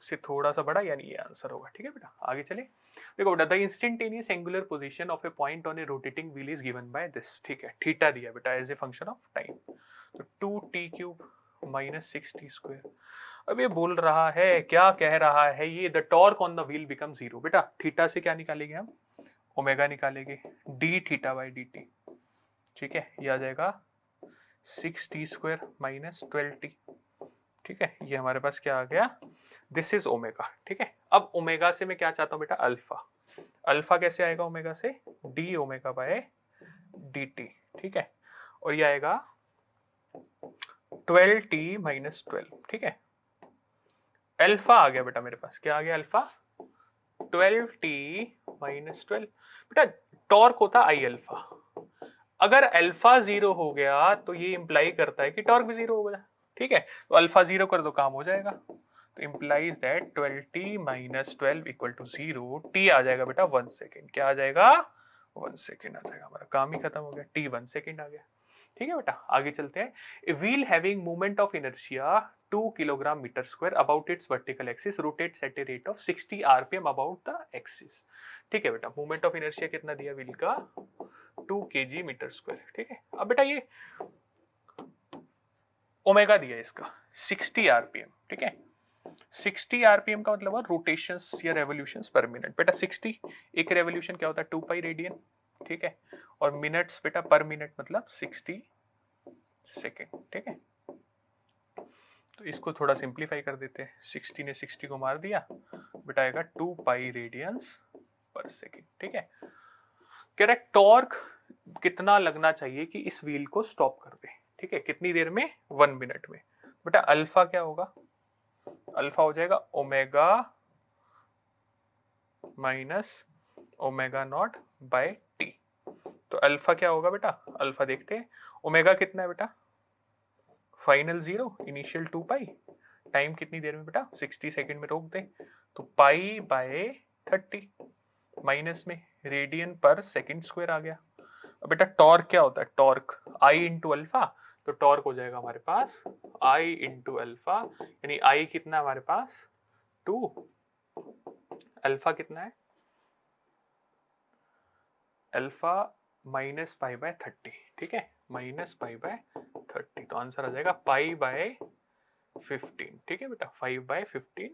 से थोड़ा सा बड़ा, यानी ये आंसर होगा, ठीक है बेटा। आगे चले, देखो बेटा, the instantaneous angular position of A point on a rotating wheel is given by this, ठीक है। थीटा दिया बेटा as a function of time, तो 2t³ माइनस 6t²। अब ये बोल रहा है, क्या कह रहा है ये, the torque on the wheel become 0। बेटा थीटा से क्या निकालेंगे हम, ओमेगा निकालेंगे, D theta by D T, ठीक है। ये आ जाएगा 6t² माइनस 12t, ठीक है। ये हमारे पास क्या आ गया, दिस इज ओमेगा, ठीक है। अब ओमेगा से मैं क्या चाहता हूं बेटा, अल्फा। अल्फा कैसे आएगा ओमेगा से, D omega by D T, ठीक है। और ये आएगा 12t माइनस 12, ठीक है। अल्फा आ गया बेटा मेरे पास, क्या आ गया अल्फा, 12t माइनस 12। बेटा टॉर्क होता आई अल्फा, अगर अल्फा 0 हो गया तो ये इंप्लाई करता है कि टॉर्क भी 0 हो गया, ठीक है। तो अल्फा 0 कर दो, काम हो जाएगा। तो implies that 12t minus 12 equal to 0, t आ जाएगा बेटा 1 सेकेंड, क्या आ जाएगा, 1 सेकेंड आ जाएगा, हमारा काम ही खत्म हो गया, t 1 सेकेंड आ गया, ठीक है बेटा। आगे चलते हैं, a wheel having moment of inertia 2 kilogram metre square about its vertical axis rotates at a rate of 60 RPM about the axis, ठीक है बेटा। मोमेंट ऑफ इनर्शिया कितना दिया व्हील का, 2 kg मीटर स्क्वायर, ठीक है। अब बेटा ये ओमेगा दिया इसका 60 आरपीएम, ठीक है। 60 आरपीएम का मतलब है रोटेशंस या रेवोल्यूशंस पर मिनट। बेटा 60, एक रेवोल्यूशन क्या होता है, 2 पाई रेडियन, ठीक है। और मिनट्स बेटा पर मिनट मतलब 60 सेकेंड। ठीक है, तो इसको थोड़ा सिंप्लीफाई कर देते हैं। 60 ने 60 को मार दिया, बेटा आएगा 2 पाई रेडियंस पर सेकेंड। ठीक है, कह रहा है टॉर्क कितना लगना चाहिए कि इस व्हील को स्टॉप कर दे। ठीक है, कितनी देर में? 1 मिनट में। बेटा अल्फा क्या होगा? अल्फा हो जाएगा omega minus omega naught by T. तो अल्फा क्या होगा बेटा? अल्फा देखते हैं, ओमेगा कितना है बेटा? फाइनल 0, इनिशियल 2 पाई, टाइम कितनी देर में बेटा? 60 सेकंड में रोक दे, तो पाई बाय 30 माइनस में रेडियन पर सेकंड स्क्वायर आ गया। अब बेटा टॉर्क क्या होता है? टॉर्क आई इंटू अल्फा, तो टॉर्क हो जाएगा हमारे पास आई इंटू अल्फा, यानी आई कितना है हमारे पास? 2, अल्फा कितना है? Alpha minus pi by 30। ठीक है, माइनस पाई बाय 30, तो आंसर आ जाएगा पाई बाय 15। ठीक है बेटा, 5 बाय 15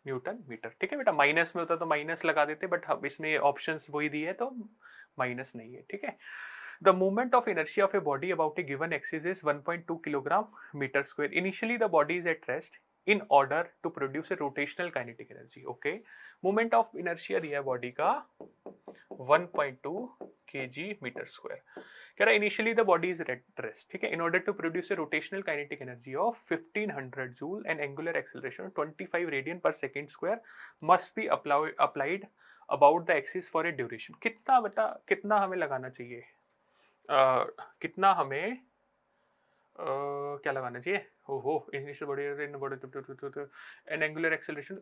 न्यूटन मीटर। ठीक है बेटा, माइनस में होता तो माइनस लगा देते, बट हम इसने ऑप्शंस वही दिए है तो माइनस नहीं है। ठीक है, the movement of inertia of a body about a given axis is 1.2 kilogram metre square. Initially the body is at rest in order to produce a rotational kinetic energy. Okay, moment of inertia दिया है body का 1.2 kg metre square. कह रहा है initially the body is at rest. ठीक है, in order to produce a rotational kinetic energy of 1500 joule and angular acceleration 25 radian per second square must be applied about the axis for a duration. कितना बेटा, कितना हमें लगाना चाहिए? कितना हमें क्या लगाना चाहिए? ओहो, initial body N angular acceleration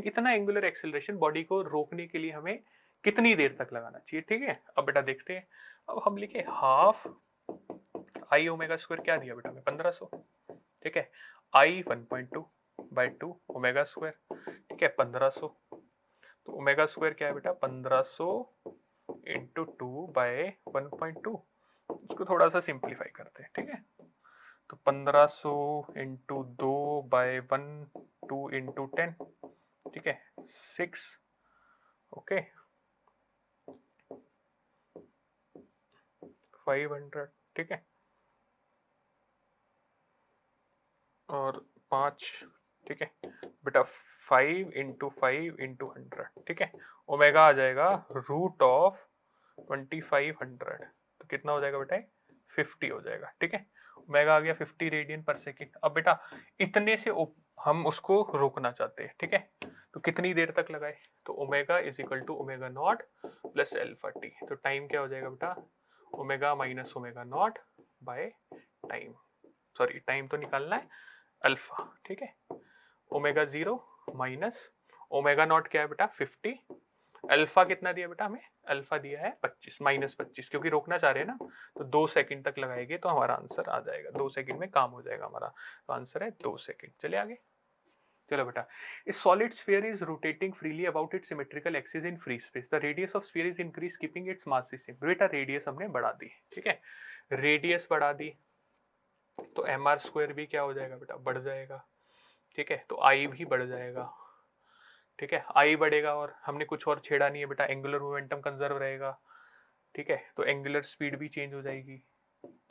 इतना एंगुलर एक्सेलरेशन बॉडी को रोकने के लिए हमें कितनी देर तक लगाना चाहिए? ठीक है, अब बेटा देखते हैं। अब हम लिखे हाफ आई ओमेगा स्क्वायर, क्या दिया बेटा हमें? 1500। ठीक है, आई 1.2 बाई 2 ओमेगा स्क्वायर। ठीक है, 1500, तो ओमेगा स्क्वायर क्या है बेटा? 1500 इंटू 2 बाय 1.2। इसको थोड़ा सा सिंप्लीफाई करते हैं। ठीक है, तो 1500 इंटू 2 बाय 1, 2 इंटू 10। ठीक है, 6। ओके, 500। ठीक है, और 5। ठीक है बेटा, 5 इंटू 5 इंटू 100। ठीक है, ओमेगा आ जाएगा रूट ऑफ 2500, तो कितना हो जाएगा बेटा? 50 हो जाएगा। ठीक है, ओमेगा आ गया 50 रेडियन पर सेकेंड। अब बेटा इतने से हम उसको रोकना चाहते हैं। ठीक है, तो कितनी देर तक लगाए? तो omega is equal to omega naught plus alpha T. तो टाइम क्या हो जाएगा बेटा? Omega minus omega naught by time. Sorry, time तो निकालना है अल्फा। ठीक है, ओमेगा 0 माइनस ओमेगा नॉट क्या है बेटा? 50। अल्फा कितना दिया बेटा हमें? अल्फा दिया है 25, माइनस 25, क्योंकि रोकना चाह रहे हैं ना, तो 2 सेकंड तक लगाएंगे तो हमारा आंसर आ जाएगा। 2 सेकंड में काम हो जाएगा हमारा, तो आंसर है 2 सेकंड। चले आगे। चलो बेटा, a solid sphere is rotating freely about its symmetrical axis in free space. The radius of sphere is increased keeping its mass the same. बेटा रेडियस हमने बढ़ा दी। ठीक है, रेडियस बढ़ा दी तो एम आर स्क्वायर भी क्या हो जाएगा बेटा? बढ़ जाएगा। ठीक है, तो आई भी बढ़ जाएगा। ठीक है, आई बढ़ेगा और हमने कुछ और छेड़ा नहीं है बेटा, एंगुलर मोमेंटम कंजर्व रहेगा। ठीक है, तो एंगुलर स्पीड भी चेंज हो जाएगी,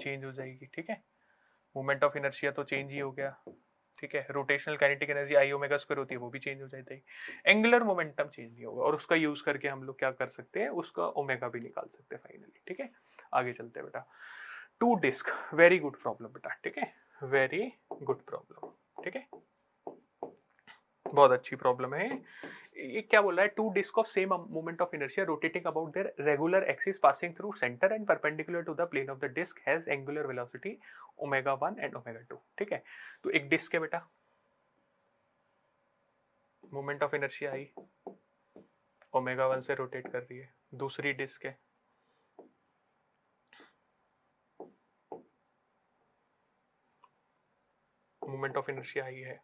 चेंज हो जाएगी। ठीक है, मोमेंट ऑफ इनर्शिया तो चेंज ही हो गया। ठीक है, रोटेशनल काइनेटिक एनर्जी आई ओमेगा स्क्वायर होती है, वो भी चेंज हो जाती है। एंगुलर मोमेंटम चेंज नहीं होगा, और उसका यूज करके हम लोग क्या कर सकते हैं? उसका ओमेगा भी निकाल सकते हैं फाइनली। ठीक है, आगे चलते हैं बेटा। Two disc, very good problem बेटा। ठीक है, वेरी गुड प्रॉब्लम। ठीक है, बहुत अच्छी प्रॉब्लम है। ये क्या बोल रहा है? Two disc of same moment of inertia rotating about their regular axis passing through centre and perpendicular to the plane of the disc has angular velocity omega 1 and omega 2। ठीक है, तो एक डिस्क है बेटा, moment of inertia I, omega 1 से rotate कर रही है। दूसरी डिस्क है, मोमेंट ऑफ इनर्शिया आई है,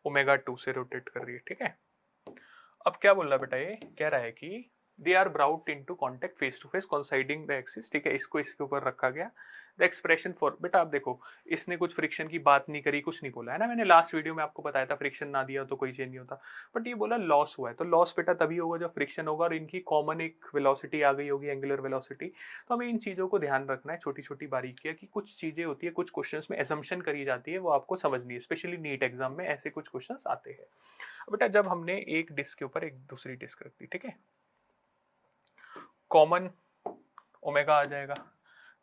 ओमेगा 2 से रोटेट कर रही है। ठीक है, अब क्या बोल रहा है बेटा? ये कह रहा है कि they are brought into contact face to face coinciding the axis, ठीक है, इसको इसके ऊपर रखा गया। द एक्सप्रेशन फॉर, बेटा आप देखो इसने कुछ फ्रिक्शन की बात नहीं करी, कुछ नहीं बोला है ना, मैंने लास्ट वीडियो में आपको बताया था फ्रिक्शन ना दिया तो कोई चेंज नहीं होता, बट ये बोला लॉस हुआ है, तो लॉस बेटा तभी होगा जब फ्रिक्शन होगा और इनकी कॉमन एक वेलोसिटी आ गई होगी, एंगुलर वेलोसिटी। तो हमें इन चीजों को ध्यान रखना है, छोटी छोटी बारीकियां, कि कुछ चीजें होती है, कुछ क्वेश्चंस में एजम्पशन करी जाती है, वो आपको समझनी है, स्पेशली नीट एग्जाम में ऐसे कुछ क्वेश्चंस आते हैं। बेटा जब हमने एक डिस्क के ऊपर एक दूसरी डिस्क रख दी, ठीक है, कॉमन ओमेगा आ जाएगा,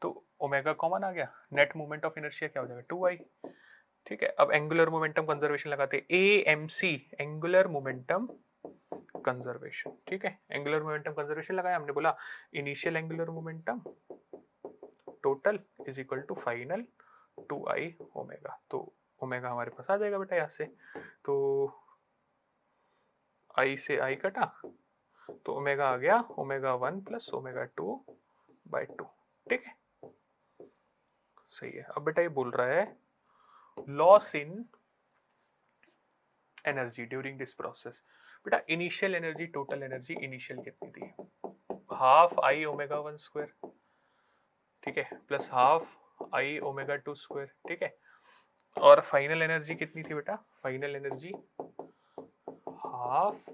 तो ओमेगा कॉमन आ गया, नेट मोमेंट ऑफ इनर्शिया क्या हो जाएगा 2i, ठीक है। अब एंगुलर मोमेंटम कंजर्वेशन लगाते हैं, एएमसी एंगुलर मोमेंटम कंजर्वेशन, ठीक है, एंगुलर मोमेंटम कंजर्वेशन लगाया, हमने बोला initial angular momentum total is equal to final 2i omega, तो ओमेगा हमारे पास आ जाएगा बेटा यहाँ से, तो i से i कटा, तो ओमेगा आ गया ओमेगा 1 प्लस ओमेगा 2 बाई 2, ठीक है, सही है। अब बेटा ये बोल रहा है loss in energy during this process, बेटा initial energy, total energy initial कितनी थी, हाफ आई ओमेगा 1 स्क्वायर, ठीक है, plus half I omega 2 square, ठीक है, और फाइनल एनर्जी कितनी थी बेटा, final energy half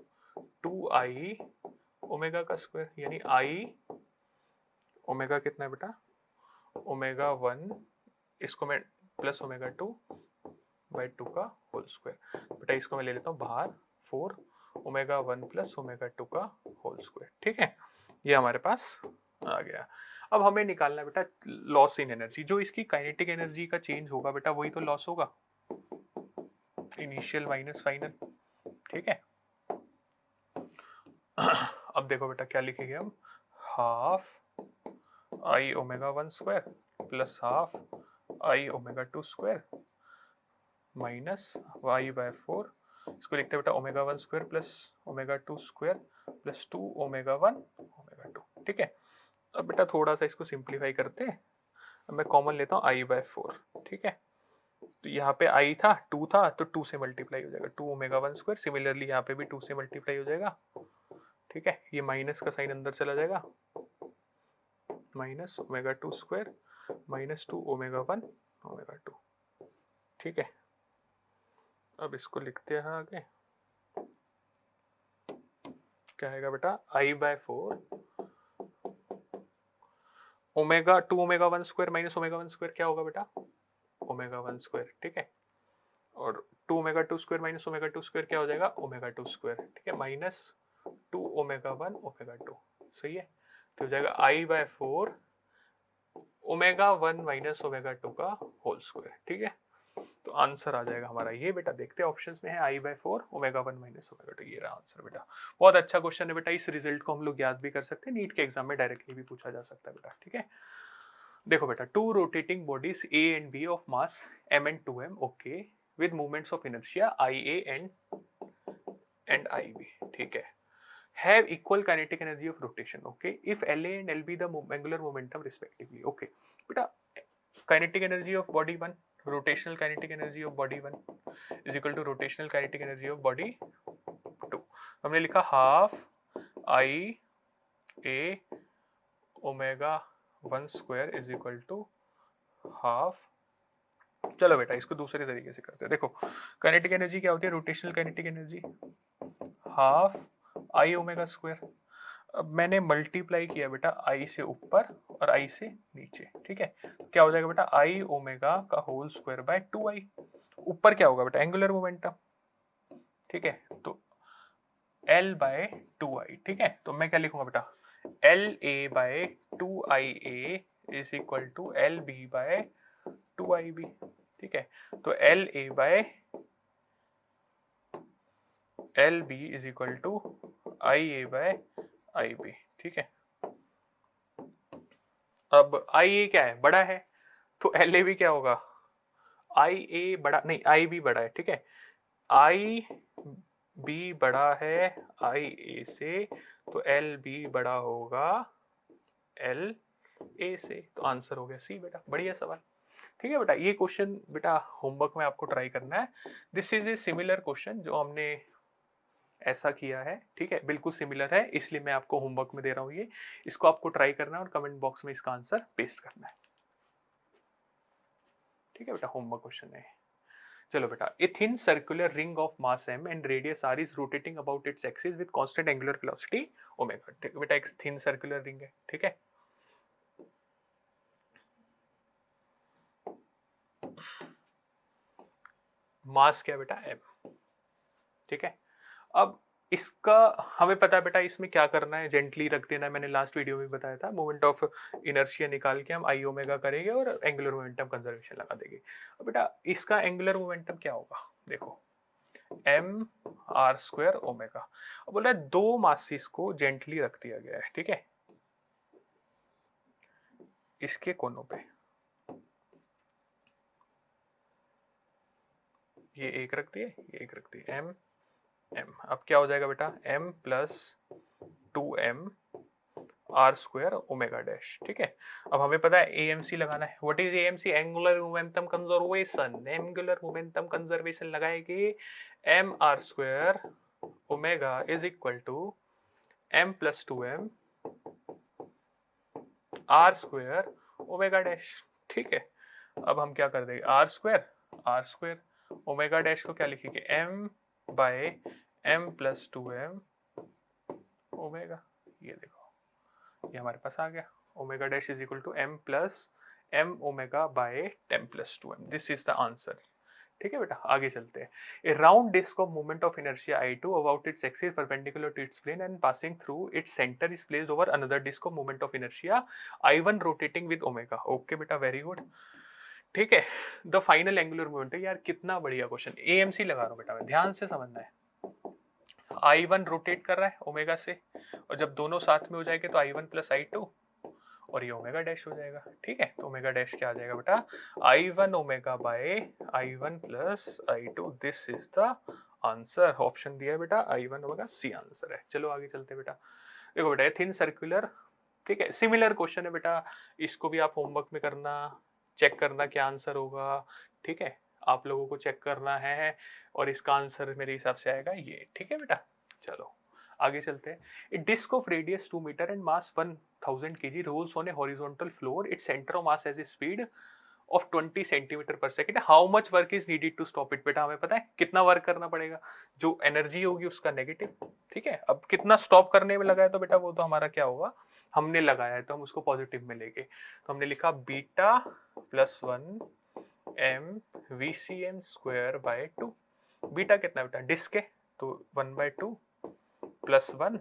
2i omega का स्क्वायर, यानी आई ओमेगा कितना है बेटा, ओमेगा 1, इसको मैं प्लस ओमेगा 2 बाई 2 का होल स्क्वायर, बेटा इसको मैं ले लेता हूँ बाहर, 4 ओमेगा 1 प्लस ओमेगा 2 का होल स्क्वायर, ठीक है, ये हमारे पास आ गया। अब हमें निकालना है बेटा लॉस इन एनर्जी, जो इसकी काइनेटिक एनर्जी का चेंज होगा बेटा वही तो लॉस होगा, इनिशियल माइनस फाइनल, ठीक है। अब देखो बेटा क्या लिखेंगे हम, half I omega 1 square plus half I omega 2 square minus Y by 4, इसको लिखते हैं बेटा omega 1 square plus omega 2 square plus 2 omega 1 omega 2, ठीक है। अब बेटा थोड़ा सा इसको सिंप्लीफाई करते हैं, अब मैं कॉमन लेता हूँ आई बाय 4, ठीक है, तो यहाँ पे आई था 2 था तो 2 से मल्टीप्लाई हो जाएगा 2 ओमेगा 1 स्क्वायर, सिमिलरली यहाँ पे भी 2 से मल्टीप्लाई हो जाएगा, ठीक है, ये माइनस का साइन अंदर चला जाएगा, minus omega 2 square minus 2 omega 1 omega 2, ठीक है। अब इसको लिखते हैं आगे, क्या आएगा बेटा I by 4 omega 2 omega 1 square minus omega 1 square क्या होगा बेटा ओमेगा 1 स्क्वायर, ठीक है, और 2 omega 2 square minus omega 2 square क्या हो जाएगा ओमेगा 2 स्क्वायर, ठीक है, माइनस 2 ओमेगा 1 ओमेगा 2, सही है, तो हो जाएगा आई बाय 4 ओमेगा 1 माइनस ओमेगा 2 का होल स्क्वायर, ठीक है, तो आंसर आ जाएगा हमारा ये, बेटा देखते हैं ऑप्शंस में है आई बाय 4 ओमेगा 1 माइनस ओमेगा 2, ये रहा आंसर बेटा। बहुत अच्छा क्वेश्चन है बेटा, इस रिजल्ट को हम लोग याद भी कर सकते हैं, नीट के एग्जाम में डायरेक्टली भी पूछा जा सकता है बेटा, ठीक है। देखो बेटा two rotating bodies A and B of mass m and 2m, okay, with movements of inertia ia and ib, ठीक है, have equal kinetic energy of rotation, okay, if LA and LB the angular momentum respectively, okay, बेटा kinetic energy of body 1, rotational kinetic energy of body 1 is equal to rotational kinetic energy of body 2, हमने लिखा half I A omega 1 square is equal to half, चलो बेटा इसको दूसरे तरीके से करते हैं, देखो काइनेटिक एनर्जी क्या होती है, rotational kinetic energy half I omega square, अब मैंने मल्टीप्लाई किया बेटा आई से ऊपर और आई से नीचे, ठीक है, क्या हो जाएगा बेटा आई ओमेगा का होल स्क्वायर बाय 2i, ऊपर क्या होगा बेटा एंगुलर मोमेंटम, ठीक है, तो L बाय 2i, ठीक है, तो मैं क्या लिखूंगा बेटा L A by 2ia is equal to L B by 2ib, ठीक है, तो L A by L B is equal to I A by I B, ठीक है। अब आई ए क्या है बड़ा है, तो एल ए भी क्या होगा आई ए बड़ा नहीं आई बी बड़ा है, ठीक है, आई बी बड़ा है आई ए से, तो एल बी बड़ा होगा एल ए से, तो आंसर हो गया सी बेटा, बढ़िया सवाल, ठीक है बेटा। ये क्वेश्चन बेटा होमवर्क में आपको ट्राई करना है, this is a similar question जो हमने ऐसा किया है, ठीक है, बिल्कुल सिमिलर है, इसलिए मैं आपको होमवर्क में दे रहा हूँ ये। इसको आपको ट्राई करना है और कमेंट बॉक्स में इसका आंसर पेस्ट करना है, ठीक है बेटा, होमवर्क क्वेश्चन है। चलो बेटा, a thin circular ring of mass m and radius r is rotating about its axis with constant angular velocity omega. ठीक है बेटा, एक थिन सर्कुलर रिंग है, ठीक है। मास क्या बेटा, m, ठीक है। अब इसका हमें पता है बेटा, इसमें क्या करना है, जेंटली रख देना है, मैंने लास्ट वीडियो में बताया था। मोमेंट ऑफ इनर्शिया निकाल के हम आई ओमेगा करेंगे और एंगुलर मोमेंटम कंजर्वेशन लगा देंगे। अब बेटा इसका एंगुलर मोमेंटम क्या होगा, देखो एम आर स्क्वायर ओमेगा। अब बोला दो मासिस को जेंटली रख दिया गया है, ठीक है, इसके कोनों पे, ये एक रख दिए, ये एक रख दिए, एम एम। अब क्या हो जाएगा बेटा, M plus 2m R square omega dash, ठीक है। अब हमें पता है एएमसी लगाना है। What is AMC, angular momentum conservation. Angular momentum conservation लगाएंगे, M R square omega is equal to M plus 2m R square omega dash, ठीक है। अब हम क्या कर देंगे, आर स्क्वायर ओमेगा डैश को क्या लिखेंगे, M by M plus 2m omega. ये देखो, ये हमारे पास आ गया, omega dash is equal to M plus M omega by 10 plus 2m। This is the answer, ठीक है बेटा। आगे चलते हैं। A round disc of moment of inertia I2 about its axis perpendicular to its plane and passing through its centre is placed over another disc of moment of inertia I1 rotating with omega. Okay बेटा, very good, ठीक है। The final angular moment, यार कितना बढ़िया question, AMC लगा रहा हूं बेटा मैं, ध्यान से समझना है। I1 रोटेट कर रहा है ओमेगा से, और जब दोनों साथ में हो जाएंगे तो I1 प्लस I2 और ये ओमेगा डैश हो जाएगा, ठीक है। तो ओमेगा डैश क्या आ जाएगा बेटा, I1 omega by I1 plus I2। This is the answer. Option दिया है बेटा, I1 ओमेगा, सी आंसर है। चलो आगे चलते हैं बेटा। देखो बेटा, थिन सर्कुलर, ठीक है, सिमिलर क्वेश्चन है बेटा, इसको भी आप होमवर्क में करना, चेक करना क्या आंसर होगा, ठीक है। आप लोगों को चेक करना है और इसका आंसर मेरे हिसाब से आएगा ये, ठीक है बेटा। चलो आगे चलते हैं। A disc of radius 2 metre and mass 1000 kg rolls on a horizontal floor, its centre of mass has a speed of 20 centimetre per second, how much work is needed to stop it. बेटा हमें पता है कितना work करना पड़ेगा, जो energy होगी उसका नेगेटिव, ठीक है। अब कितना स्टॉप करने में लगा है तो बेटा वो तो हमारा क्या होगा, हमने लगाया है तो हम उसको पॉजिटिव में लेंगे। तो हमने लिखा beta plus 1 M V C M square by 2। Beta कितना बेटा, डिस्क है तो 1/2 प्लस 1,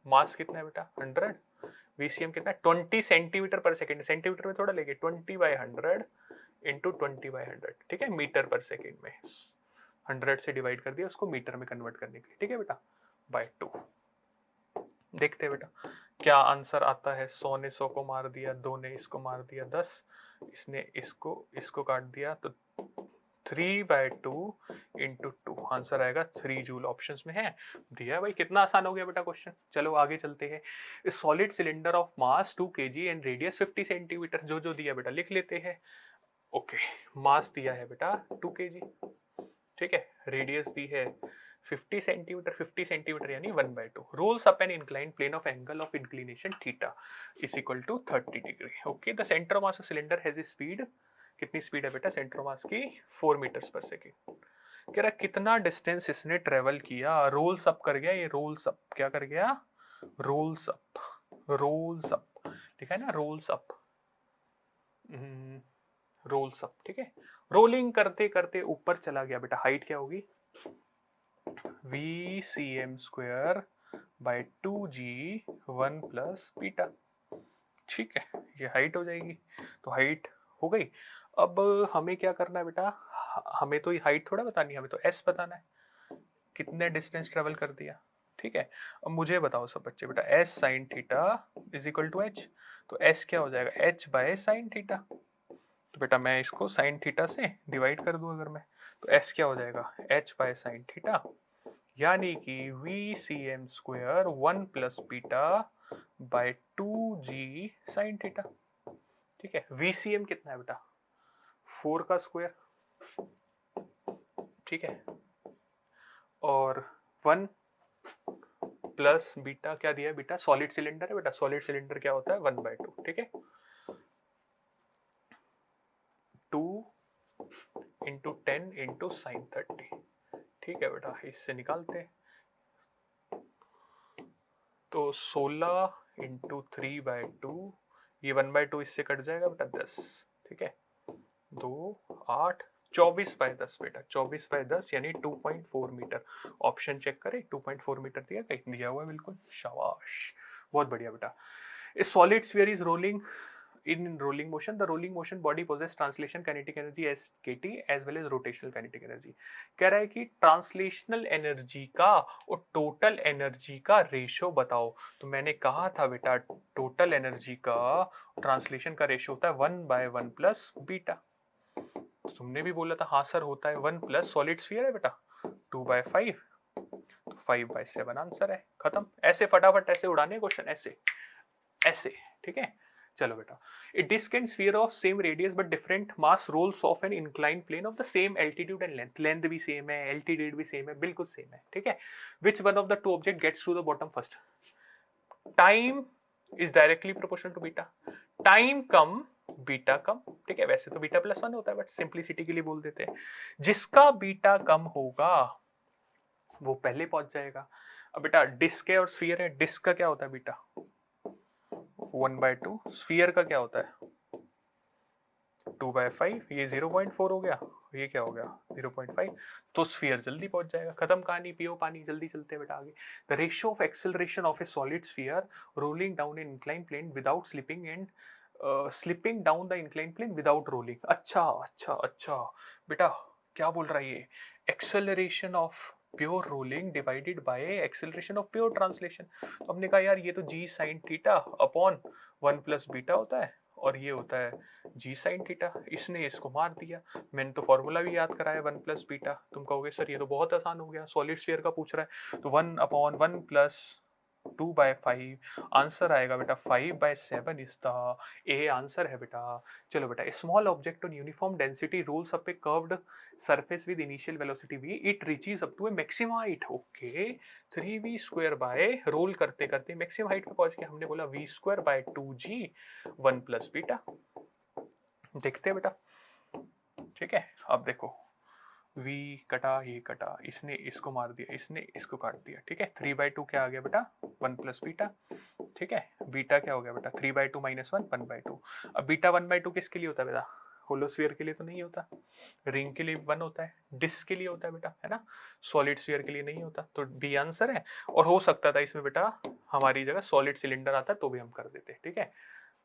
मास कितना है बेटा 100, वीसीएम कितना 20 सेंटीमीटर पर सेकेंड, सेंटीमीटर में थोड़ा लेके 20/100 इंटू 20/100, ठीक है, मीटर पर सेकेंड में 100 से डिवाइड कर दिया उसको मीटर में कन्वर्ट करने के लिए, ठीक है बेटा, बाय 2। देखते हैं बेटा क्या आंसर आता है। 100 ने 100 को मार दिया, 2 ने इसको मार दिया 10, इसने इसको काट दिया, तो 3/2 इंटू 2 आंसर आएगा 3 जूल। ऑप्शंस में है दिया है भाई, कितना आसान हो गया बेटा क्वेश्चन। चलो आगे चलते हैं। Solid cylinder of mass 2 kg and radius 50 centimetre, जो जो दिया बेटा लिख लेते हैं। ओके, मास दिया है बेटा 2 kg, ठीक है, रेडियस दी है 50 सेंटीमीटर, 50 सेंटीमीटर यानी 1/2, rolls up an inclined plane of angle of inclination theta is equal to 30 degree. Okay, the centre of mass of cylinder has a speed, कितनी स्पीड है बेटा सेंटर ऑफ मास की, 4 metres पर second. कह रहा कितना distance इसने ट्रेवल किया, रोल्स अप कर गया, ये रोल्स अप क्या कर गया, रोल्स अप, रोल्स अप, ठीक है ना, रोल्स अप, रोल्स अप, ठीक है, रोलिंग करते करते ऊपर चला गया बेटा। हाइट क्या होगी, V C M square by 2g1 plus beta, ठीक है, ये हाइट हो जाएगी। तो हाइट हो गई। अब हमें क्या करना है बेटा, हमें तो ये हाइट थोड़ा बतानी है, हमें तो एस बताना है, कितने डिस्टेंस ट्रेवल कर दिया, ठीक है। अब मुझे बताओ सब बच्चे बेटा, S sine theta is equal to H, तो एस क्या हो जाएगा, एच बाय साइन थीटा। तो बेटा मैं इसको साइन थीटा से डिवाइड कर दूं अगर मैं, तो एस क्या हो जाएगा, एच बाय साइन थीटा, यानी कि V C M square 1 plus beta by 2g sine theta, ठीक है। वीसीएम कितना है बेटा, 4 का स्क्वायर, ठीक है, और 1 प्लस बीटा क्या दिया है बेटा, सॉलिड सिलेंडर है बेटा, सॉलिड सिलेंडर क्या होता है 1/2, ठीक है। 2 इंटू 10 इंटू साइन 30, ठीक है बेटा, इससे निकालते हैं। तो 16 इंटू 3/2, ये 1/2 इससे कट जाएगा बेटा 10, ठीक है। 2 8 24/10 बेटा, 24/10 यानी 2.4 मीटर। ऑप्शन चेक करें, 2.4 मीटर दिया, कहीं दिया हुआ है बिल्कुल, शाबाश, बहुत बढ़िया बेटा। A solid sphere is rolling in rolling motion. The rolling motion body possesses translation kinetic energy as kT as well as rotational kinetic energy. कह रहा है कि ट्रांसलेशनल एनर्जी का और टोटल एनर्जी का रेशो बताओ। तो मैंने कहा था बेटा टोटल एनर्जी का ट्रांसलेशन का रेशो होता है 1/1 प्लस बीटा। तुमने भी बोला था हाँ सर होता है 1 प्लस सॉलिड स्फीयर है बेटा 2/5, तो 5/7 आंसर है, खत्म। ऐसे फटाफट ऐसे उड़ाने क्वेश्चन, ऐसे ऐसे, ठीक है। चलो बेटा, a disc and sphere of same radius but different mass rolls off an inclined plane of the same altitude and length, length भी सेम है, एल्टीट्यूड भी सेम है, बिल्कुल सेम है, ठीक है। Which one of the two object gets to the bottom first? Time is directly proportional to beta, time कम beta कम, ठीक है। वैसे तो बीटा प्लस 1 होता है बट सिंप्लिसिटी के लिए बोल देते हैं। जिसका बीटा कम होगा वो पहले पहुंच जाएगा। अब बेटा डिस्क है और स्फीयर है, डिस्क का क्या होता है बेटा 1/2, स्फीयर का क्या होता है 2/5, ये 0.4 हो गया, ये क्या हो गया 0.5, तो स्फीयर जल्दी पहुंच जाएगा, खत्म कहानी, पियो पानी, जल्दी चलते हैं बेटा आगे। The ratio of acceleration of a solid sphere rolling down an incline plane without slipping and slipping down the incline plane without rolling. अच्छा अच्छा अच्छा बेटा, क्या बोल रहा है ये, acceleration of pure rolling divided by acceleration of pure translation. तो हमने कहा यार ये तो G sine theta upon 1 plus beta होता है और ये होता है जी साइन थीटा, इसने इसको मार दिया। मैंने तो फॉर्मूला भी याद कराया 1 प्लस बीटा। तुम कहोगे सर ये तो बहुत आसान हो गया, सॉलिड स्फीयर का पूछ रहा है, तो 1/1 प्लस 2/5, आंसर आएगा बेटा 5/7 इज द ए आंसर है बेटा। चलो बेटा, small object on uniform density rolls up a curved surface with initial velocity v, it reaches up to a maximum height, okay 3v² by, roll करते करते maximum height पे पहुंच गया, हमने बोला v²/2g 1 प्लस बीटा। देखते हैं बेटा, ठीक है। अब देखो v कटा, ये कटा, इसने इसको मार दिया, इसने इसको काट दिया, ठीक है। 3/2 क्या आ गया बेटा 1 प्लस बीटा, ठीक है। बीटा क्या हो गया बेटा 3/2 माइनस 1 1/2। अब बीटा 1/2 किसके लिए होता है बेटा, होलोस्फीयर के लिए तो नहीं होता, रिंग के लिए 1 होता है, डिस्क के लिए होता है बेटा, है ना, सॉलिड स्फीयर के लिए नहीं होता, तो बी आंसर है। और हो सकता था इसमें बेटा हमारी जगह सॉलिड सिलेंडर आता तो भी हम कर देते, ठीक है।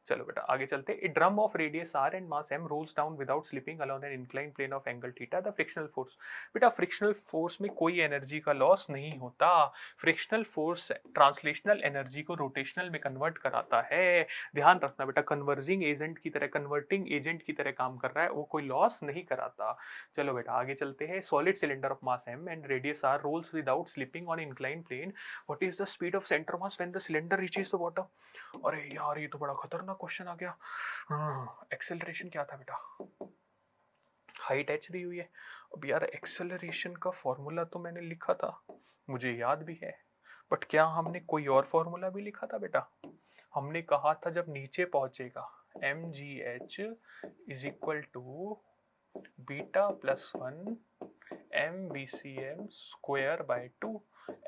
चलो बेटा आगे चलते। A drum of radius r and mass m rolls down without slipping along an inclined plane of angle theta, the frictional force. बेटा फ्रिक्शनल फोर्स में कोई एनर्जी का लॉस नहीं होता, फ्रिक्शनल फोर्स ट्रांसलेशनल एनर्जी को रोटेशनल में convert कराता है। ध्यान रखना बेटा, कन्वर्जिंग एजेंट की तरह, कन्वर्टिंग एजेंट की तरह काम कर रहा है, वो कोई लॉस नहीं कराता। चलो बेटा आगे चलते हैं। Solid cylinder of mass m and radius r rolls without slipping on inclined plane, what is the speed of centre mass when the cylinder reaches the bottom? अरे यार ये तो बड़ा खतरनाक क्वेश्चन आ गया। एक्सेलरेशन क्या था बेटा, हाइट h दी हुई है। अब यार एक्सेलरेशन का फॉर्मूला तो मैंने लिखा था, मुझे याद भी है, बट क्या हमने कोई और फॉर्मूला भी लिखा था बेटा? हमने कहा था जब नीचे पहुंचेगा mgh is equal to beta plus 1 MVCM square by 2,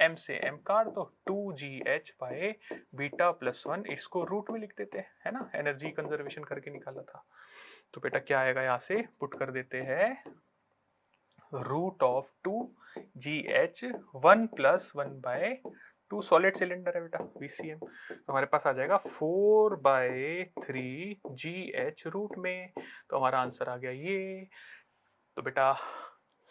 m से m काट दो, 2gh बाय बीटा प्लस 1, इसको रूट में लिख देते हैं, है ना, एनर्जी कंजर्वेशन करके निकाला था। तो बेटा क्या आएगा, यहां से पुट कर देते हैं root of 2gh 1 plus 1 by 2, solid cylinder है बेटा VCM, तो हमारे पास आ जाएगा 4/3gh रूट में, तो हमारा आंसर आ गया ये। तो बेटा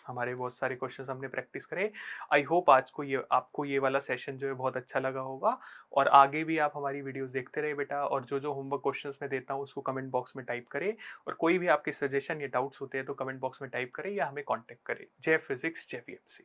हमारे बहुत सारे क्वेश्चंस हमने प्रैक्टिस करे। आई होप आज को ये आपको ये वाला सेशन जो है बहुत अच्छा लगा होगा, और आगे भी आप हमारी वीडियोस देखते रहे बेटा, और जो जो होमवर्क क्वेश्चंस मैं देता हूँ उसको कमेंट बॉक्स में टाइप करें, और कोई भी आपके सजेशन या डाउट्स होते हैं तो कमेंट बॉक्स में टाइप करें या हमें कॉन्टेक्ट करें। जय फिजिक्स जय VMC।